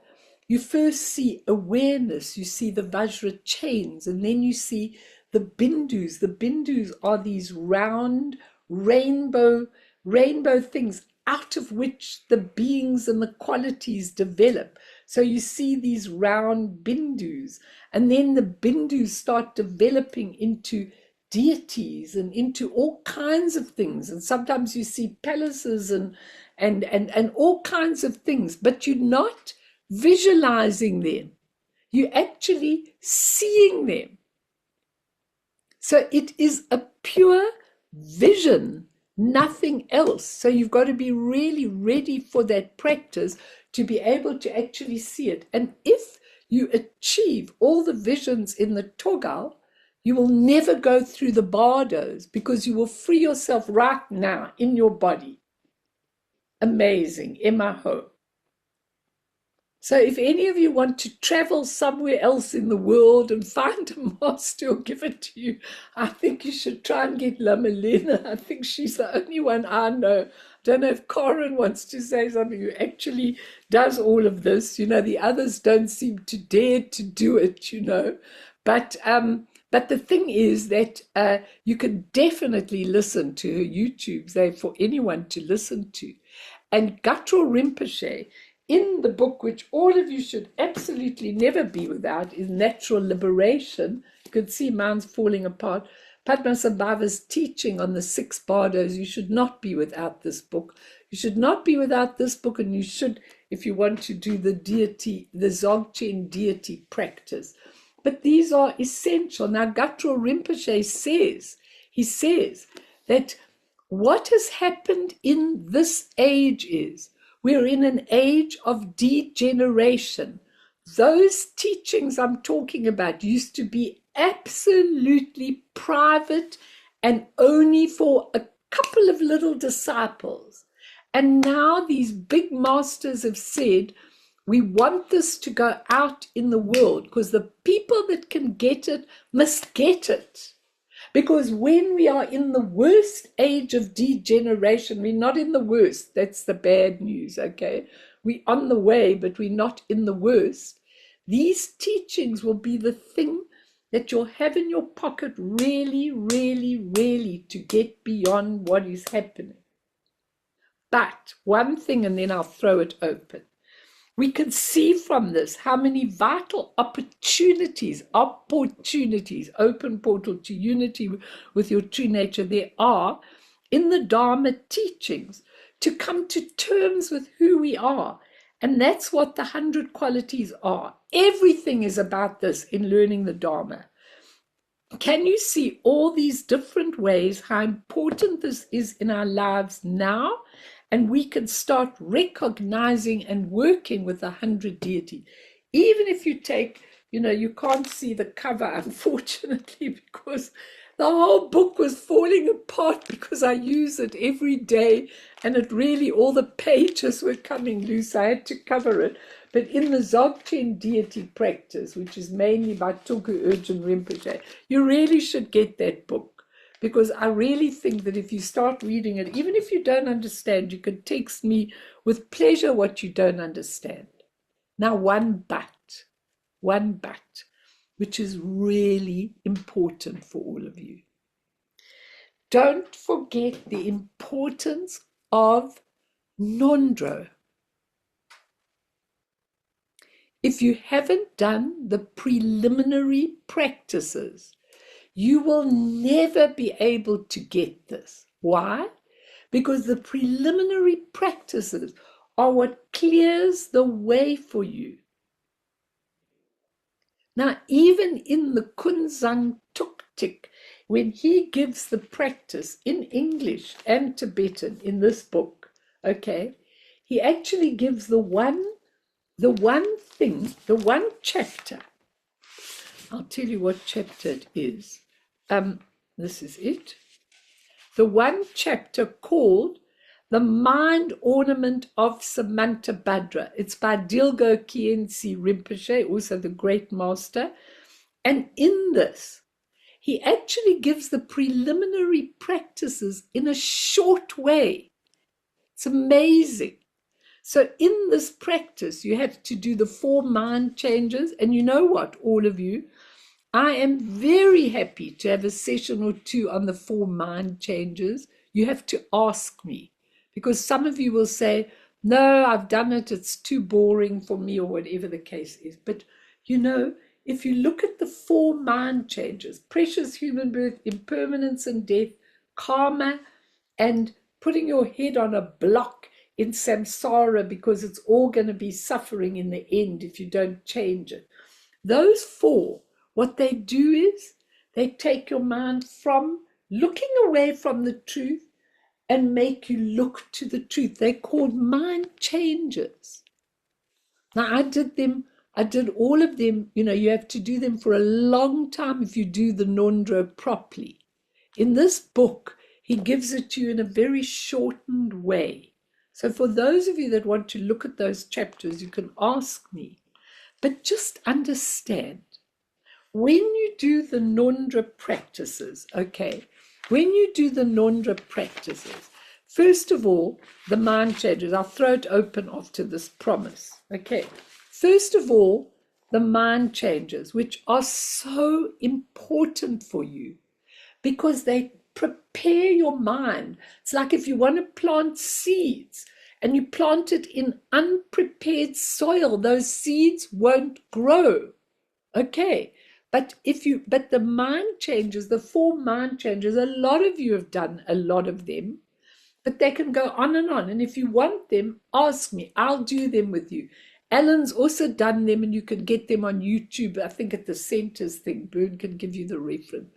Speaker 1: you first see awareness, you see the Vajra chains, and then you see the bindus. The bindus are these round rainbow things out of which the beings and the qualities develop. So you see these round bindus, and then the bindus start developing into deities and into all kinds of things. And sometimes you see palaces and all kinds of things, but you're not visualizing them. You're actually seeing them. So it is a pure vision, nothing else. So you've got to be really ready for that practice to be able to actually see it. And if you achieve all the visions in the Togal, you will never go through the bardos because you will free yourself right now in your body. Amazing. Emaho. So if any of you want to travel somewhere else in the world and find a master who'll give it to you, I think you should try and get Lamalena. I think she's the only one I know. I don't know if Corin wants to say something who actually does all of this. You know, the others don't seem to dare to do it, you know. But the thing is that you can definitely listen to her YouTubes. They're for anyone to listen to. And Gautreau Rinpoche, in the book, which all of you should absolutely never be without, is Natural Liberation. You can see mine's falling apart. Padmasambhava's teaching on the 6 bardos. You should not be without this book. You should not be without this book, and you should, if you want to do the Dzogchen deity practice. But these are essential. Now, Gautreau Rinpoche says that what has happened in this age is we're in an age of degeneration. Those teachings I'm talking about used to be absolutely private and only for a couple of little disciples. And now these big masters have said, we want this to go out in the world because the people that can get it must get it. Because when we are in the worst age of degeneration, we're not in the worst. That's the bad news, okay? We're on the way, but we're not in the worst. These teachings will be the thing that you'll have in your pocket really, really, really to get beyond what is happening. But one thing, and then I'll throw it open. We can see from this how many vital opportunities, open portal to unity with your true nature there are in the Dharma teachings to come to terms with who we are. And that's what the 100 qualities are. Everything is about this in learning the Dharma. Can you see all these different ways how important this is in our lives now? And we can start recognizing and working with 100 deities. Even if you take, you can't see the cover, unfortunately, because the whole book was falling apart because I use it every day and it really, all the pages were coming loose. I had to cover it. But in the Dzogchen deity practice, which is mainly by Tulku Urgyen Rinpoche, you really should get that book. Because I really think that if you start reading it, even if you don't understand, you can text me with pleasure what you don't understand. Now, one but, which is really important for all of you. Don't forget the importance of Nondro. If you haven't done the preliminary practices, you will never be able to get this. Why? Because the preliminary practices are what clears the way for you. Now, even in the Kunzang Tuktik, when he gives the practice in English and Tibetan in this book, okay, he actually gives the one chapter. I'll tell you what chapter it is. This is it. The one chapter called The Mind Ornament of Samantabhadra. It's by Dilgo Khyentse Rinpoche, also the great master. And in this, he actually gives the preliminary practices in a short way. It's amazing. So in this practice, you have to do the 4 mind changes. And you know what, all of you? I am very happy to have a session or 2 on the 4 mind changes. You have to ask me, because some of you will say, no, I've done it, it's too boring for me, or whatever the case is. But if you look at the 4 mind changes, precious human birth, impermanence and death, karma, and putting your head on a block in samsara, because it's all going to be suffering in the end if you don't change it. Those 4, what they do is they take your mind from looking away from the truth and make you look to the truth. They're called mind changes. Now, I did all of them. You have to do them for a long time if you do the Nondro properly. In this book, he gives it to you in a very shortened way. So for those of you that want to look at those chapters, you can ask me. But just understand, when you do the Nondra practices, when you do the Nondra practices, first of all, the mind changes. I'll throw it open after this promise. First of all, the mind changes, which are so important for you because they prepare your mind. It's like if you want to plant seeds and you plant it in unprepared soil, those seeds won't grow. But the mind changes, the 4 mind changes, a lot of you have done a lot of them, but they can go on and on. And if you want them, ask me. I'll do them with you. Alan's also done them, and you can get them on YouTube. I think at the centers thing, Bern can give you the reference.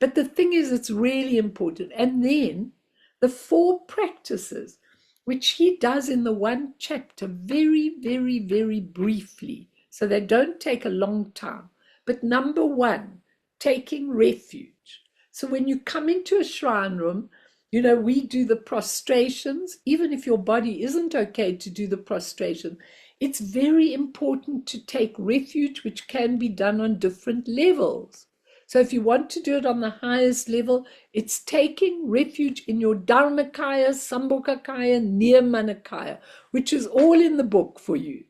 Speaker 1: But the thing is, it's really important. And then the 4 practices, which he does in the 1 chapter, very, very, very briefly, so they don't take a long time. But number 1, taking refuge. So when you come into a shrine room, we do the prostrations. Even if your body isn't okay to do the prostration, it's very important to take refuge, which can be done on different levels. So if you want to do it on the highest level, it's taking refuge in your Dharmakaya, Sambhogakaya, Nirmanakaya, which is all in the book for you.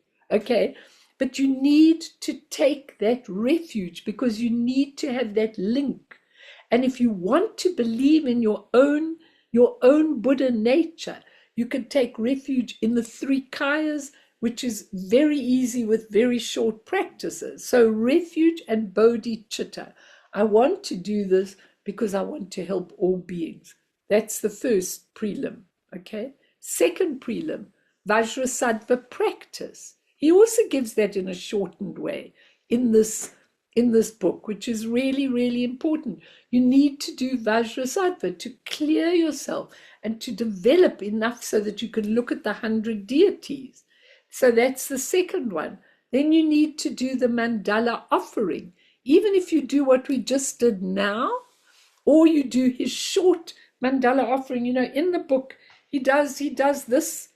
Speaker 1: But you need to take that refuge because you need to have that link. And if you want to believe in your own Buddha nature, you can take refuge in the 3 kayas, which is very easy with very short practices. So refuge and bodhicitta. I want to do this because I want to help all beings. That's the first prelim. Second prelim, Vajrasattva practice. He also gives that in a shortened way in this book, which is really, really important. You need to do Vajrasattva to clear yourself and to develop enough so that you can look at the 100 deities. So that's the second one. Then you need to do the mandala offering. Even if you do what we just did now, or you do his short mandala offering, in the book, he does this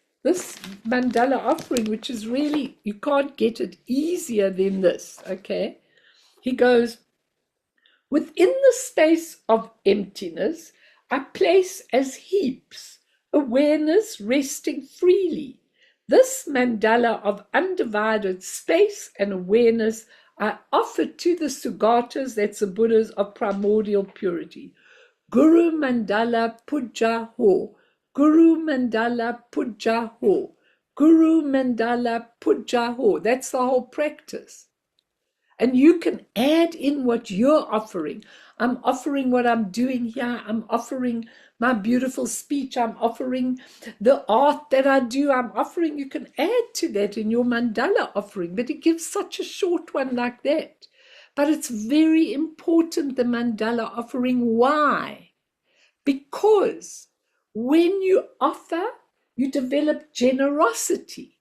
Speaker 1: mandala offering, which is really, you can't get it easier than this. He goes, within the space of emptiness, I place as heaps awareness resting freely. This mandala of undivided space and awareness I offer to the Sugatas, that's the Buddhas of primordial purity. Guru Mandala Puja Ho. Guru Mandala Puja Ho. Guru Mandala Puja Ho. That's the whole practice. And you can add in what you're offering. I'm offering what I'm doing here. I'm offering my beautiful speech. I'm offering the art that I do. I'm offering. You can add to that in your mandala offering, but it gives such a short one like that. But it's very important, the mandala offering. Why? Because when you offer, you develop generosity.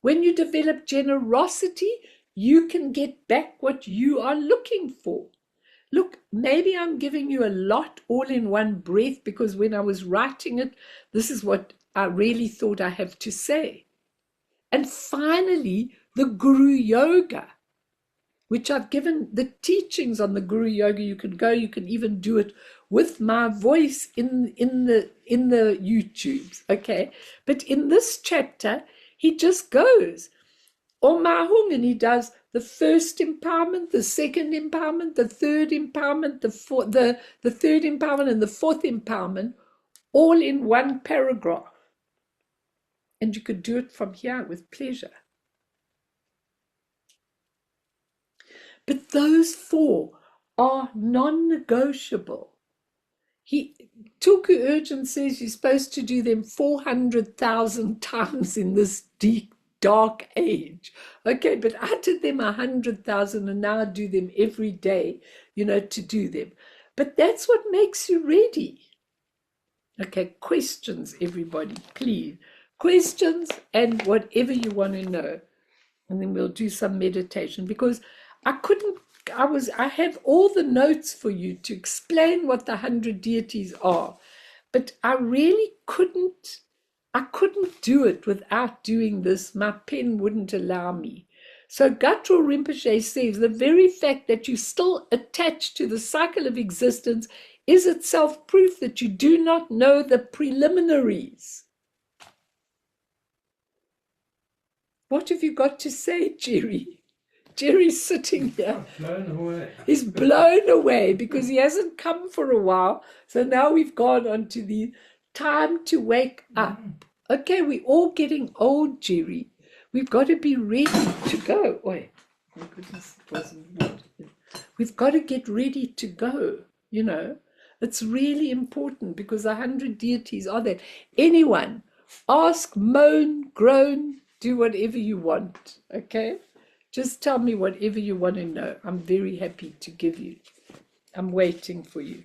Speaker 1: When you develop generosity, you can get back what you are looking for. Look, maybe I'm giving you a lot all in one breath because when I was writing it, this is what I really thought I have to say. And finally, the Guru Yoga, which I've given the teachings on the Guru Yoga. You can go, you can even do it with my voice in the YouTubes, But in this chapter, he just goes, Om Mahung, and he does the first empowerment, the second empowerment, the third empowerment, the third empowerment, and the fourth empowerment, all in one paragraph. And you could do it from here with pleasure. But those 4 are non-negotiable. Tulku Urgent says you're supposed to do them 400,000 times in this deep, dark age. Okay, but I did them 100,000 and now I do them every day, to do them. But that's what makes you ready. Okay, questions, everybody, please. Questions and whatever you want to know. And then we'll do some meditation, because I have all the notes for you to explain what the 100 deities are, but I really couldn't do it without doing this. My pen wouldn't allow me. So Gautreau Rinpoche says the very fact that you still attached to the cycle of existence is itself proof that you do not know the preliminaries. What have you got to say, Jerry? Jerry's sitting here.
Speaker 5: Blown away.
Speaker 1: He's blown away because he hasn't come for a while. So now we've gone on to the time to wake up. Okay, we're all getting old, Jerry. We've got to be ready to go. Oi, my goodness, it wasn't water. We've got to get ready to go, It's really important because 100 deities are there. Anyone, ask, moan, groan, do whatever you want, okay? Just tell me whatever you want to know. I'm very happy to give you. I'm waiting for you.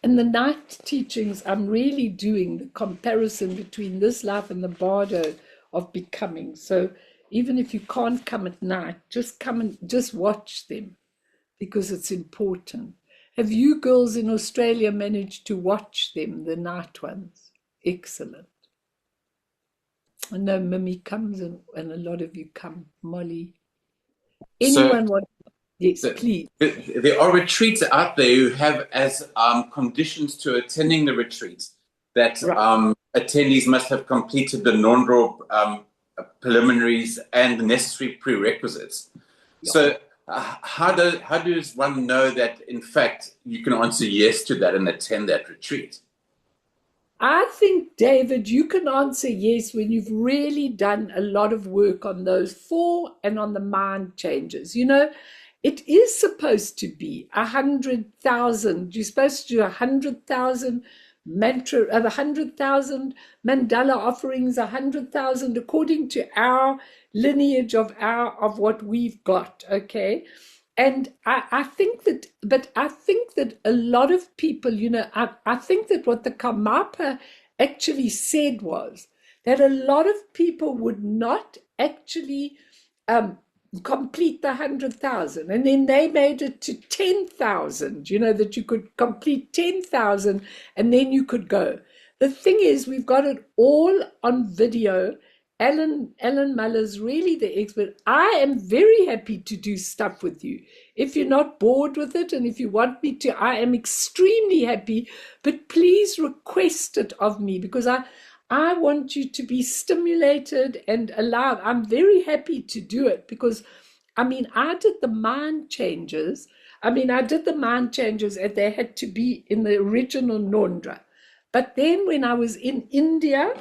Speaker 1: In the night teachings, I'm really doing the comparison between this life and the bardo of becoming. So even if you can't come at night, just come and just watch them, because it's important. Have you girls in Australia managed to watch them, the night ones? Excellent. I know Mimi comes and a lot of you come. Molly. Anyone want? Yes, please.
Speaker 3: There are retreats out there who have as conditions to attending the retreats that attendees must have completed the non-draw preliminaries and the necessary prerequisites. Yeah. So how does one know that, in fact, you can answer yes to that and attend that retreat?
Speaker 1: I think, David, you can answer yes when you've really done a lot of work on those 4 and on the mind changes. It is supposed to be 100,000. You're supposed to do 100,000 mantra, 100,000 mandala offerings, 100,000 according to our lineage of what we've got. Okay. And I think that a lot of people, I think that what the Karmapa actually said was that a lot of people would not actually complete the 100,000, and then they made it to 10,000, that you could complete 10,000 and then you could go. The thing is, we've got it all on video. Alan Muller's really the expert. I am very happy to do stuff with you. If you're not bored with it and if you want me to, I am extremely happy, but please request it of me, because I want you to be stimulated and allowed. I'm very happy to do it because, I did the mind changes. and they had to be in the original Nondra. But then when I was in India,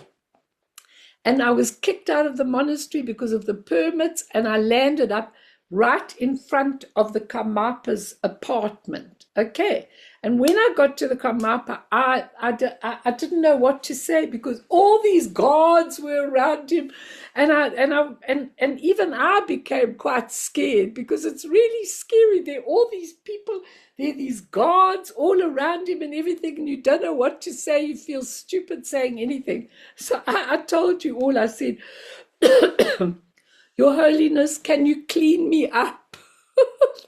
Speaker 1: and I was kicked out of the monastery because of the permits, and I landed up right in front of the Karmapa's apartment. Okay. And when I got to the Karmapa, I didn't know what to say, because all these guards were around him, and even I became quite scared, because it's really scary. There are all these people, there are these guards all around him and everything, and you don't know what to say. You feel stupid saying anything. So I told you all. I said, Your Holiness, can you clean me up?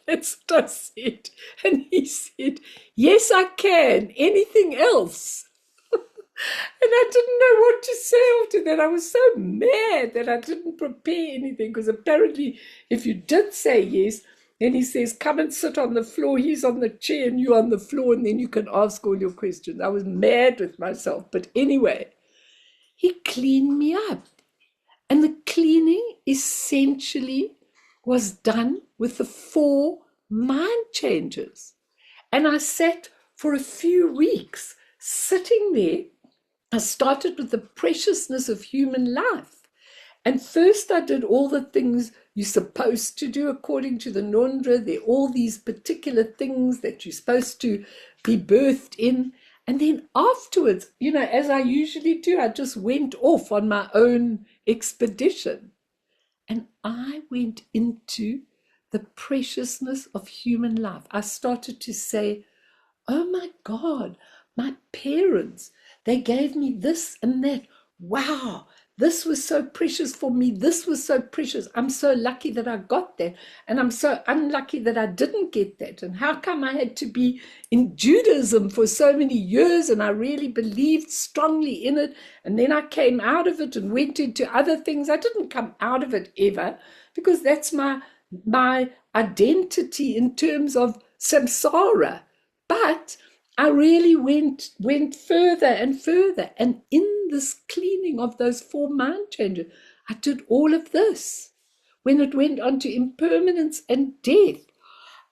Speaker 1: That's what I said. And he said, yes, I can. Anything else? And I didn't know what to say after that. I was so mad that I didn't prepare anything, because apparently if you did say yes, then he says, come and sit on the floor. He's on the chair and you're on the floor, and then you can ask all your questions. I was mad with myself. But anyway, he cleaned me up. And the cleaning essentially was done with the 4 mind changes. And I sat for a few weeks sitting there. I started with the preciousness of human life. And first I did all the things you're supposed to do according to the Nondra. There are all these particular things that you're supposed to be birthed in. And then afterwards, as I usually do, I just went off on my own expedition. And I went into the preciousness of human life. I started to say, oh my God, my parents, they gave me this and that. Wow, this was so precious for me. This was so precious. I'm so lucky that I got that. And I'm so unlucky that I didn't get that. And how come I had to be in Judaism for so many years and I really believed strongly in it. And then I came out of it and went into other things. I didn't come out of it ever because that's my identity in terms of samsara. But I really went further and further. And in this cleaning of those 4 mind changes, I did all of this. When it went on to impermanence and death,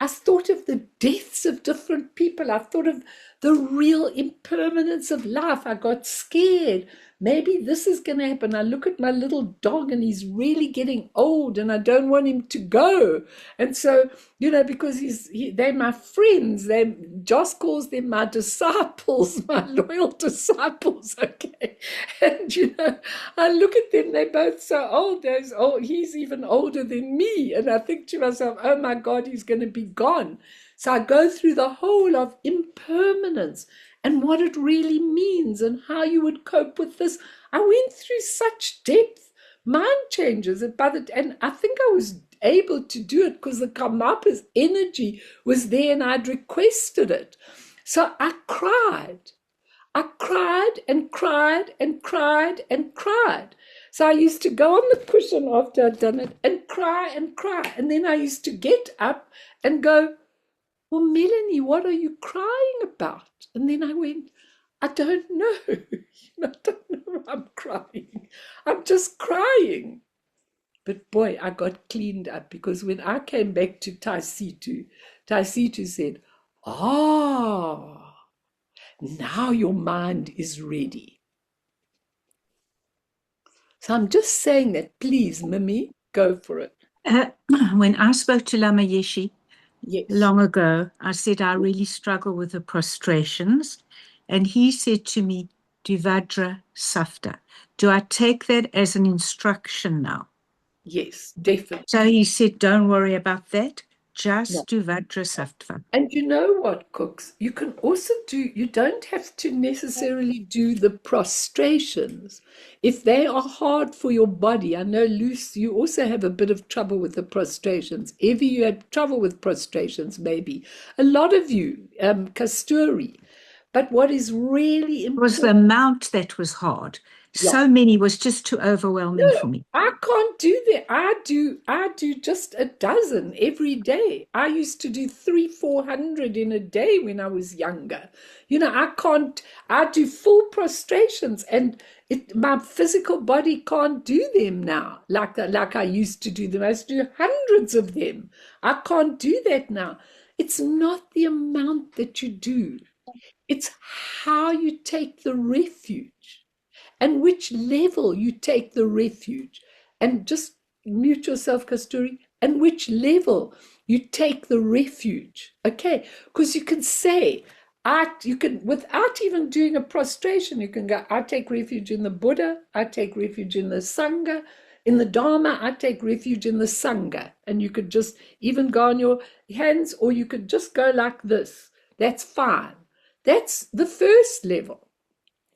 Speaker 1: I thought of the deaths of different people. I thought of the real impermanence of life. I got scared. Maybe this is going to happen. I look at my little dog and he's really getting old and I don't want him to go. And so, because they're my friends. Joss calls them my disciples, my loyal disciples, okay? And, I look at them, they're both so old. He's even older than me. And I think to myself, oh my God, he's going to be gone. So I go through the whole of impermanence and what it really means and how you would cope with this. I went through such depth, mind changes, and I think I was able to do it because the Karmapa's energy was there and I'd requested it. So I cried. I cried and cried and cried and cried. So I used to go on the cushion after I'd done it and cry and cry. And then I used to get up and go, well, Melanie, what are you crying about? And then I went, I don't know. I don't know why I'm crying. I'm just crying. But boy, I got cleaned up because when I came back to Taisitu said, now your mind is ready. So I'm just saying that. Please, Mimi, go for it.
Speaker 5: When I spoke to Lama Yeshe
Speaker 1: Yes.
Speaker 5: long ago, I said I really struggle with the prostrations. And he said to me, Duvajra Safta. Do I take that as an instruction now?
Speaker 1: Yes, definitely.
Speaker 5: So he said, don't worry about that. Just
Speaker 1: No.
Speaker 5: Duvajra Saftva.
Speaker 1: And you know what, Cooks? You can also you don't have to necessarily do the prostrations. If they are hard for your body, I know, Luce, you also have a bit of trouble with the prostrations. Evie, you had trouble with prostrations, maybe. A lot of you, Kasturi. But what is really important...
Speaker 5: It was the amount that was hard.
Speaker 1: Yeah.
Speaker 5: So many was just too overwhelming for me.
Speaker 1: I can't do that. I do just a dozen every day. I used to do 300-400 in a day when I was younger. I do full prostrations and my physical body can't do them now like I used to do them. I used to do hundreds of them. I can't do that now. It's not the amount that you do. It's how you take the refuge. And which level you take the refuge. And just mute yourself, Kasturi. And which level you take the refuge. Okay? Because you can say, without even doing a prostration, you can go, I take refuge in the Buddha, I take refuge in the Sangha, in the Dharma, I take refuge in the Sangha. And you could just even go on your hands, or you could just go like this. That's fine. That's the first level.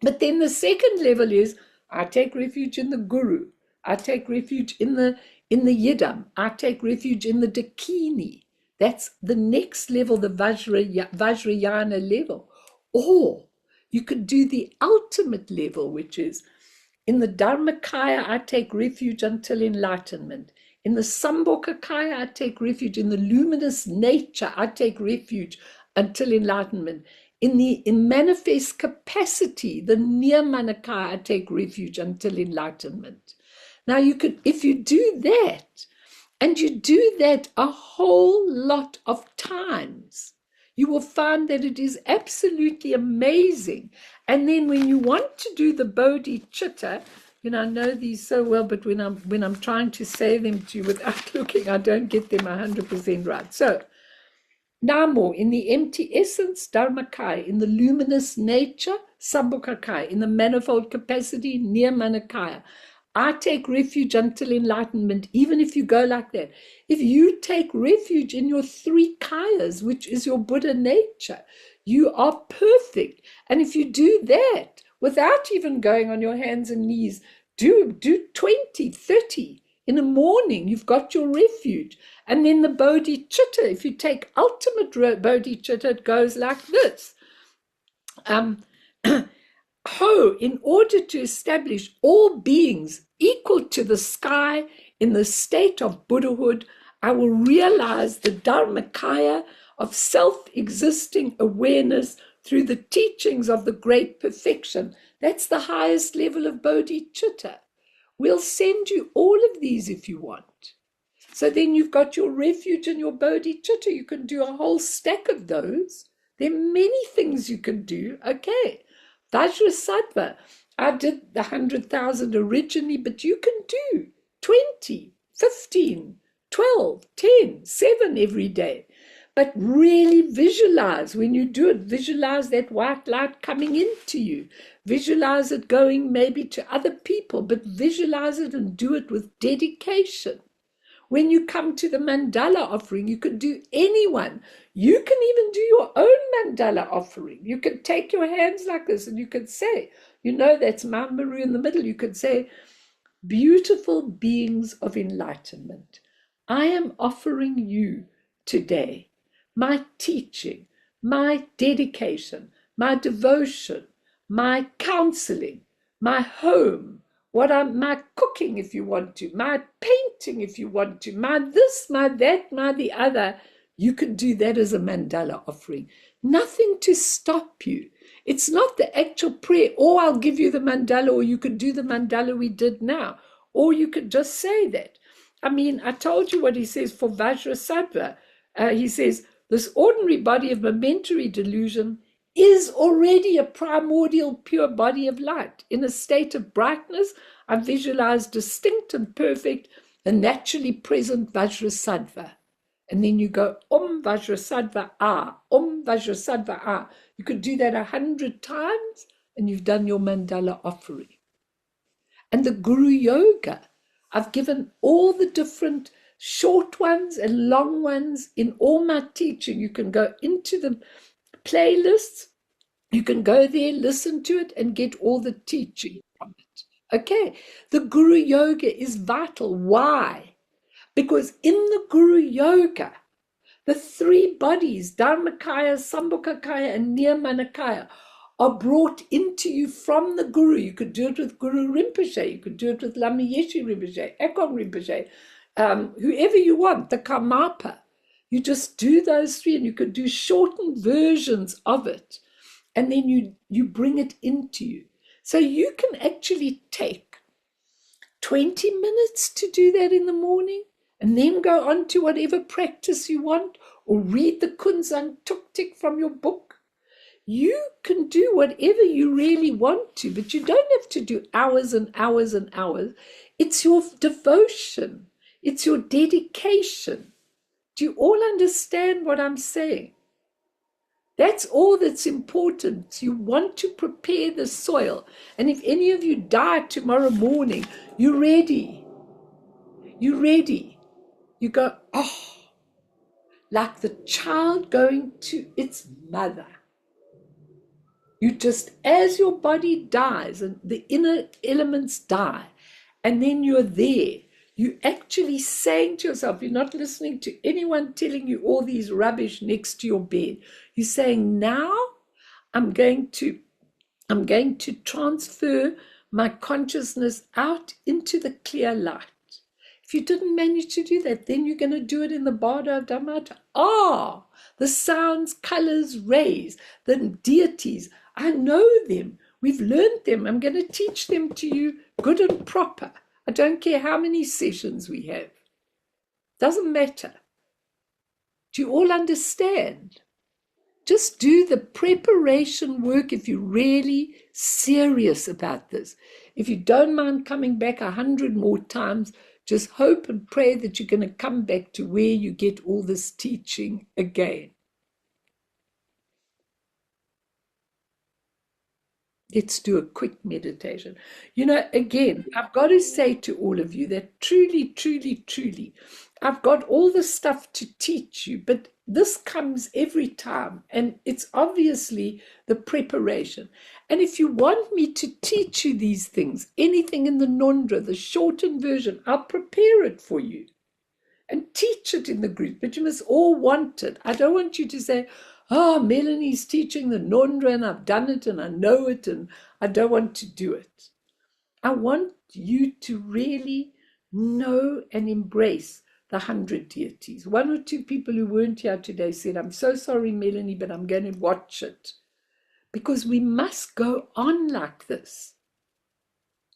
Speaker 1: But then the second level is, I take refuge in the Guru. I take refuge in the Yidam. I take refuge in the Dakini. That's the next level, the Vajrayana level. Or you could do the ultimate level, which is, in the Dharmakaya, I take refuge until enlightenment. In the Sambhogakaya, I take refuge. In the luminous nature, I take refuge until enlightenment. In manifest capacity, the Nirmanakaya, I take refuge until enlightenment. Now you could, if you do that, and you do that a whole lot of times, you will find that it is absolutely amazing. And then when you want to do the bodhicitta, I know these so well, but when I'm trying to say them to you without looking, I don't get them 100% right. So, Namo, in the empty essence, Dharmakaya, in the luminous nature, Sambhogakaya, in the manifold capacity, Nirmanakaya. I take refuge until enlightenment, even if you go like that. If you take refuge in your three kayas, which is your Buddha nature, you are perfect. And if you do that without even going on your hands and knees, do 20, 30 in the morning, you've got your refuge. And then the bodhicitta, if you take ultimate bodhicitta, it goes like this. In order to establish all beings equal to the sky in the state of Buddhahood, I will realize the Dharmakaya of self-existing awareness through the teachings of the great perfection. That's the highest level of bodhicitta. We'll send you all of these if you want. So then you've got your refuge and your bodhicitta. You can do a whole stack of those. There are many things you can do. Okay. Vajrasattva. I did the 100,000 originally, but you can do 20, 15, 12, 10, 7 every day. But really visualize when you do it, visualize that white light coming into you. Visualize it going maybe to other people, but visualize it and do it with dedication. When you come to the mandala offering, you can do anyone. You can even do your own mandala offering. You can take your hands like this and you can say, that's Mount Meru in the middle. You could say, beautiful beings of enlightenment, I am offering you today my teaching, my dedication, my devotion, my counseling, my home, my cooking if you want to, my painting if you want to, my this, my that, my the other. You can do that as a mandala offering. Nothing to stop you. It's not the actual prayer, or I'll give you the mandala, or you could do the mandala we did now, or you could just say that. I mean, I told you what he says for Vajrasattva. He says, this ordinary body of momentary delusion is already a primordial pure body of light. In a state of brightness, I visualize distinct and perfect and naturally present Vajrasattva. And then you go, Om Vajrasattva Ah, Om Vajrasattva Ah. You could do that 100 times and you've done your mandala offering. And the Guru Yoga, I've given all the different short ones and long ones in all my teaching. You can go into the playlists, you can go there, listen to it, and get all the teaching from it. Okay, the Guru Yoga is vital. Why? Because in the Guru Yoga, the three bodies, Dharmakaya, Sambhogakaya, and Nirmanakaya, are brought into you from the Guru. You could do it with Guru Rinpoche, you could do it with Lama Yeshe Rinpoche, Ekong Rinpoche, whoever you want, the Karmapa. You just do those three and you could do shortened versions of it. And then you bring it into you. So you can actually take 20 minutes to do that in the morning and then go on to whatever practice you want, or read the Kunzang Tuktik from your book. You can do whatever you really want to, but you don't have to do hours and hours and hours. It's your devotion. It's your dedication. Do you all understand what I'm saying? That's all that's important. You want to prepare the soil. And if any of you die tomorrow morning, you're ready. You're ready. You go, like the child going to its mother. You just, as your body dies and the inner elements die, and then you're there, you actually saying to yourself, you're not listening to anyone telling you all these rubbish next to your bed. You're saying, now I'm going to transfer my consciousness out into the clear light. If you didn't manage to do that, then you're going to do it in the Bardo of Dhammata. The sounds, colors, rays, the deities, I know them. We've learned them. I'm going to teach them to you good and proper. I don't care how many sessions we have. Doesn't matter. Do you all understand? Just do the preparation work if you're really serious about this. If you don't mind coming back 100 more times, just hope and pray that you're going to come back to where you get all this teaching again. Let's do a quick meditation. You know, again, I've got to say to all of you that truly, truly, truly, I've got all the stuff to teach you, but this comes every time, and it's obviously the preparation. And if you want me to teach you these things, anything in the Nondra, the shortened version, I'll prepare it for you and teach it in the group, but you must all want it. I don't want you to say, oh, Melanie's teaching the Nondra and I've done it and I know it and I don't want to do it. I want you to really know and embrace the 100 deities. One or two people who weren't here today said, I'm so sorry, Melanie, but I'm going to watch it. Because we must go on like this.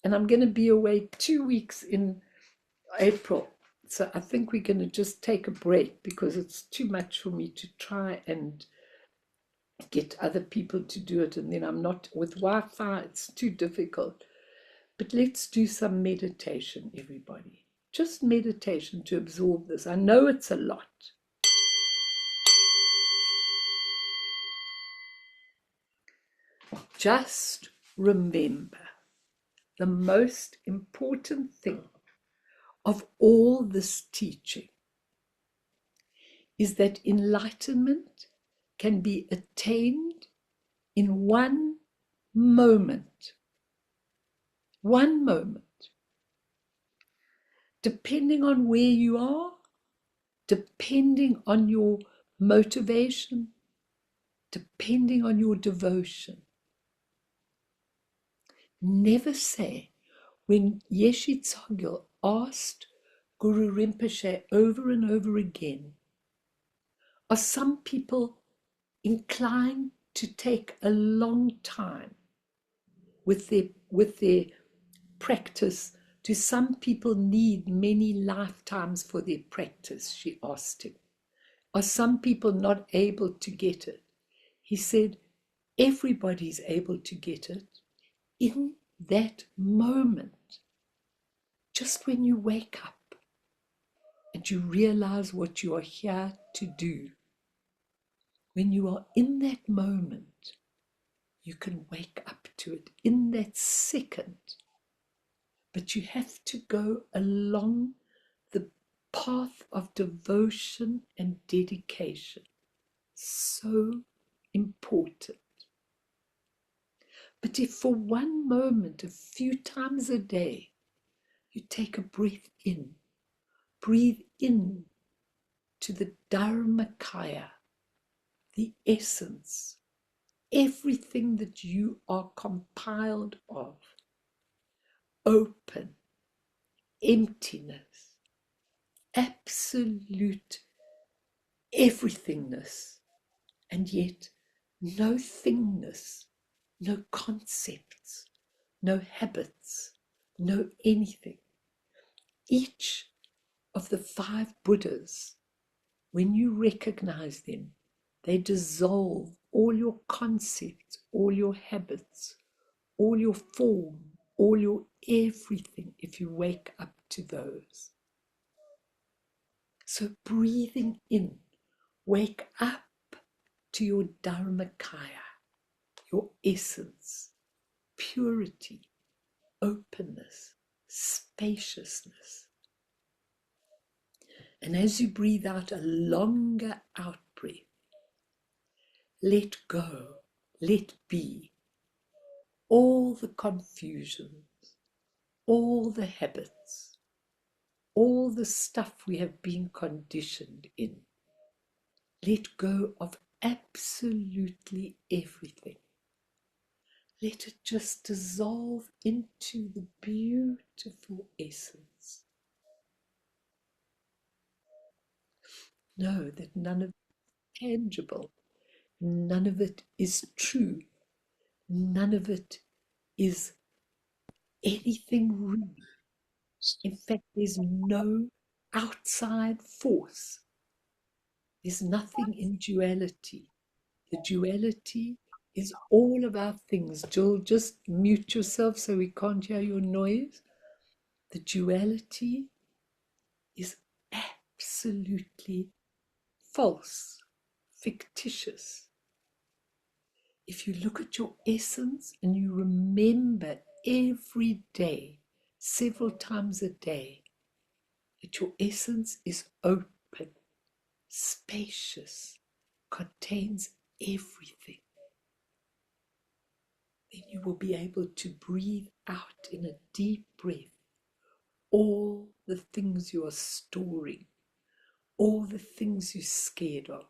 Speaker 1: And I'm going to be away 2 weeks in April. So I think we're going to just take a break because it's too much for me to try and get other people to do it. And then I'm not with Wi-Fi, it's too difficult. But let's do some meditation, everybody. Just meditation to absorb this. I know it's a lot. Just remember the most important thing of all this teaching is that enlightenment can be attained in one moment. One moment. Depending on where you are, depending on your motivation, depending on your devotion. Never say, when Yeshe Tsogyal asked Guru Rinpoche over and over again, are some people inclined to take a long time with their practice? Do some people need many lifetimes for their practice? She asked him. Are some people not able to get it? He said, everybody's able to get it in that moment. Just when you wake up and you realize what you are here to do. When you are in that moment, you can wake up to it in that second. But you have to go along the path of devotion and dedication. So important. But if for one moment, a few times a day, you take a breathe in to the Dharmakaya, the essence, everything that you are compiled of, open, emptiness, absolute everythingness, and yet no thingness, no concepts, no habits, no anything. Each of the 5 Buddhas, when you recognize them, they dissolve all your concepts, all your habits, all your form, all your everything, if you wake up to those. So breathing in, wake up to your Dharmakaya, your essence, purity, openness, spaciousness. And as you breathe out a longer out breath, let go, let be all the confusions, all the habits, all the stuff we have been conditioned in. Let go of absolutely everything. Let it just dissolve into the beautiful essence. Know that none of it is tangible, none of it is true, none of it is anything real. In fact, there's no outside force. There's nothing in duality. The duality is all of our things. Jill, just mute yourself so we can't hear your noise. The duality is absolutely false, fictitious. If you look at your essence and you remember every day, several times a day, that your essence is open, spacious, contains everything, then you will be able to breathe out in a deep breath all the things you are storing, all the things you're scared of,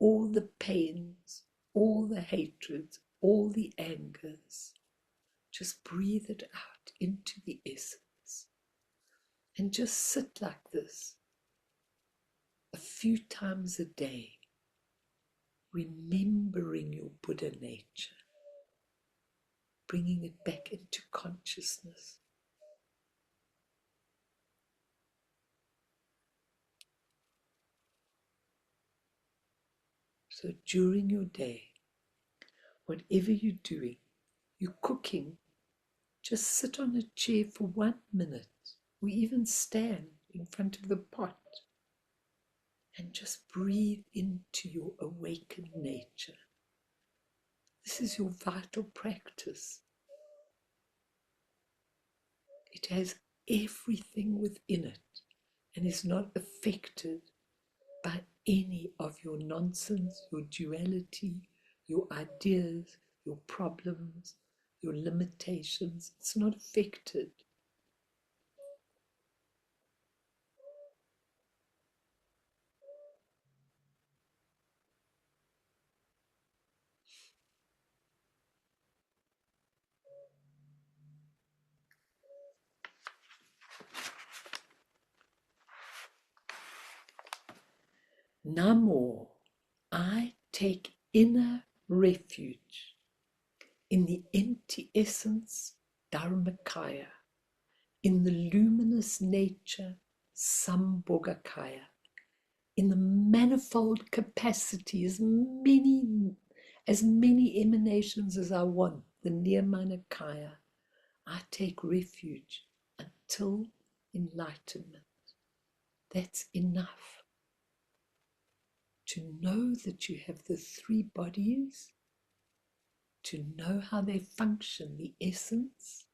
Speaker 1: all the pains, all the hatreds, all the angers. Just breathe it out into the essence and just sit like this a few times a day, remembering your Buddha nature, bringing it back into consciousness. So during your day, whatever you're doing, you're cooking, just sit on a chair for 1 minute, or even stand in front of the pot and just breathe into your awakened nature. This is your vital practice. It has everything within it and is not affected by any of your nonsense, your duality, your ideas, your problems, your limitations. It's not affected. Namo, I take inner refuge in the empty essence Dharmakaya, in the luminous nature Sambhogakaya, in the manifold capacity, as many emanations as I want, the Nirmanakaya. I take refuge until enlightenment. That's enough. To know that you have the three bodies, to know how they function, the essence.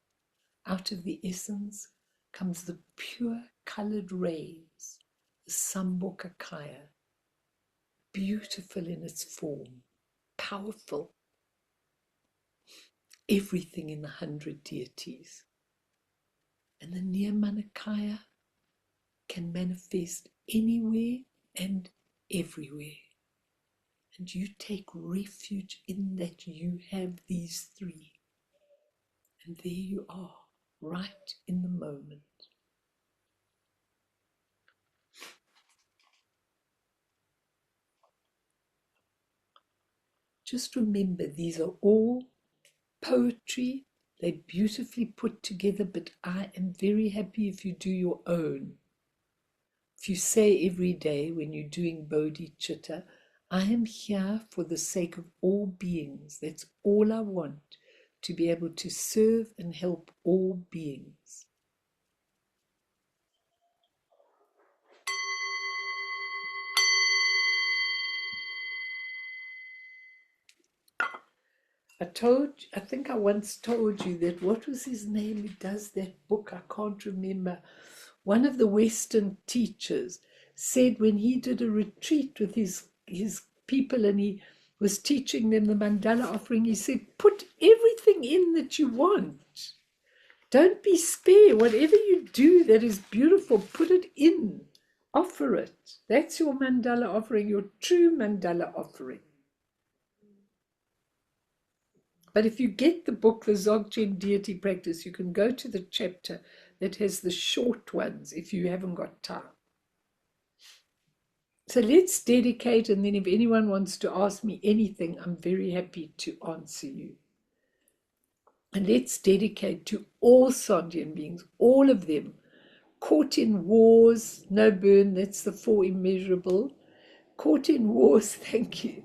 Speaker 1: Out of the essence comes the pure colored rays, the Sambhogakaya, beautiful in its form, powerful, everything in the 100 deities. And the Nirmanakaya can manifest anywhere and everywhere. And you take refuge in that you have these three. And there you are, right in the moment. Just remember, these are all poetry. They're beautifully put together, but I am very happy if you do your own. If you say every day when you're doing bodhicitta, I am here for the sake of all beings. That's all I want, to be able to serve and help all beings. I think I once told you that, what was his name who does that book? I can't remember. One of the Western teachers said when he did a retreat with his people and he was teaching them the mandala offering, he said, put everything in that you want. Don't be spare. Whatever you do that is beautiful, put it in. Offer it. That's your mandala offering, your true mandala offering. But if you get the book, the Dzogchen Deity Practice, you can go to the chapter that has the short ones if you haven't got time. So let's dedicate, and then if anyone wants to ask me anything, I'm very happy to answer you. And let's dedicate to all sentient beings, all of them, caught in wars, no burn, that's the four immeasurable. Caught in wars, thank you.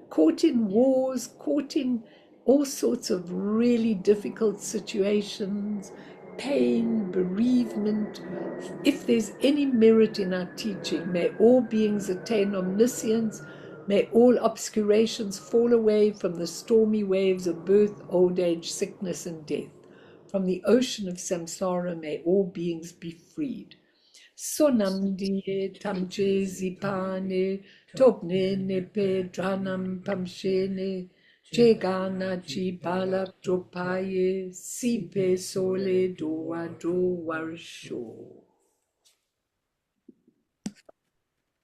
Speaker 1: Caught in wars, caught in all sorts of really difficult situations, pain, bereavement. If there's any merit in our teaching, may all beings attain omniscience, may all obscurations fall away from the stormy waves of birth, old age, sickness, and death. From the ocean of samsara, may all beings be freed. Sonamdiye tamche zipane, topne nepe dranam pamshene, chegana chi balak dropaye, sipe sole doa do warsho.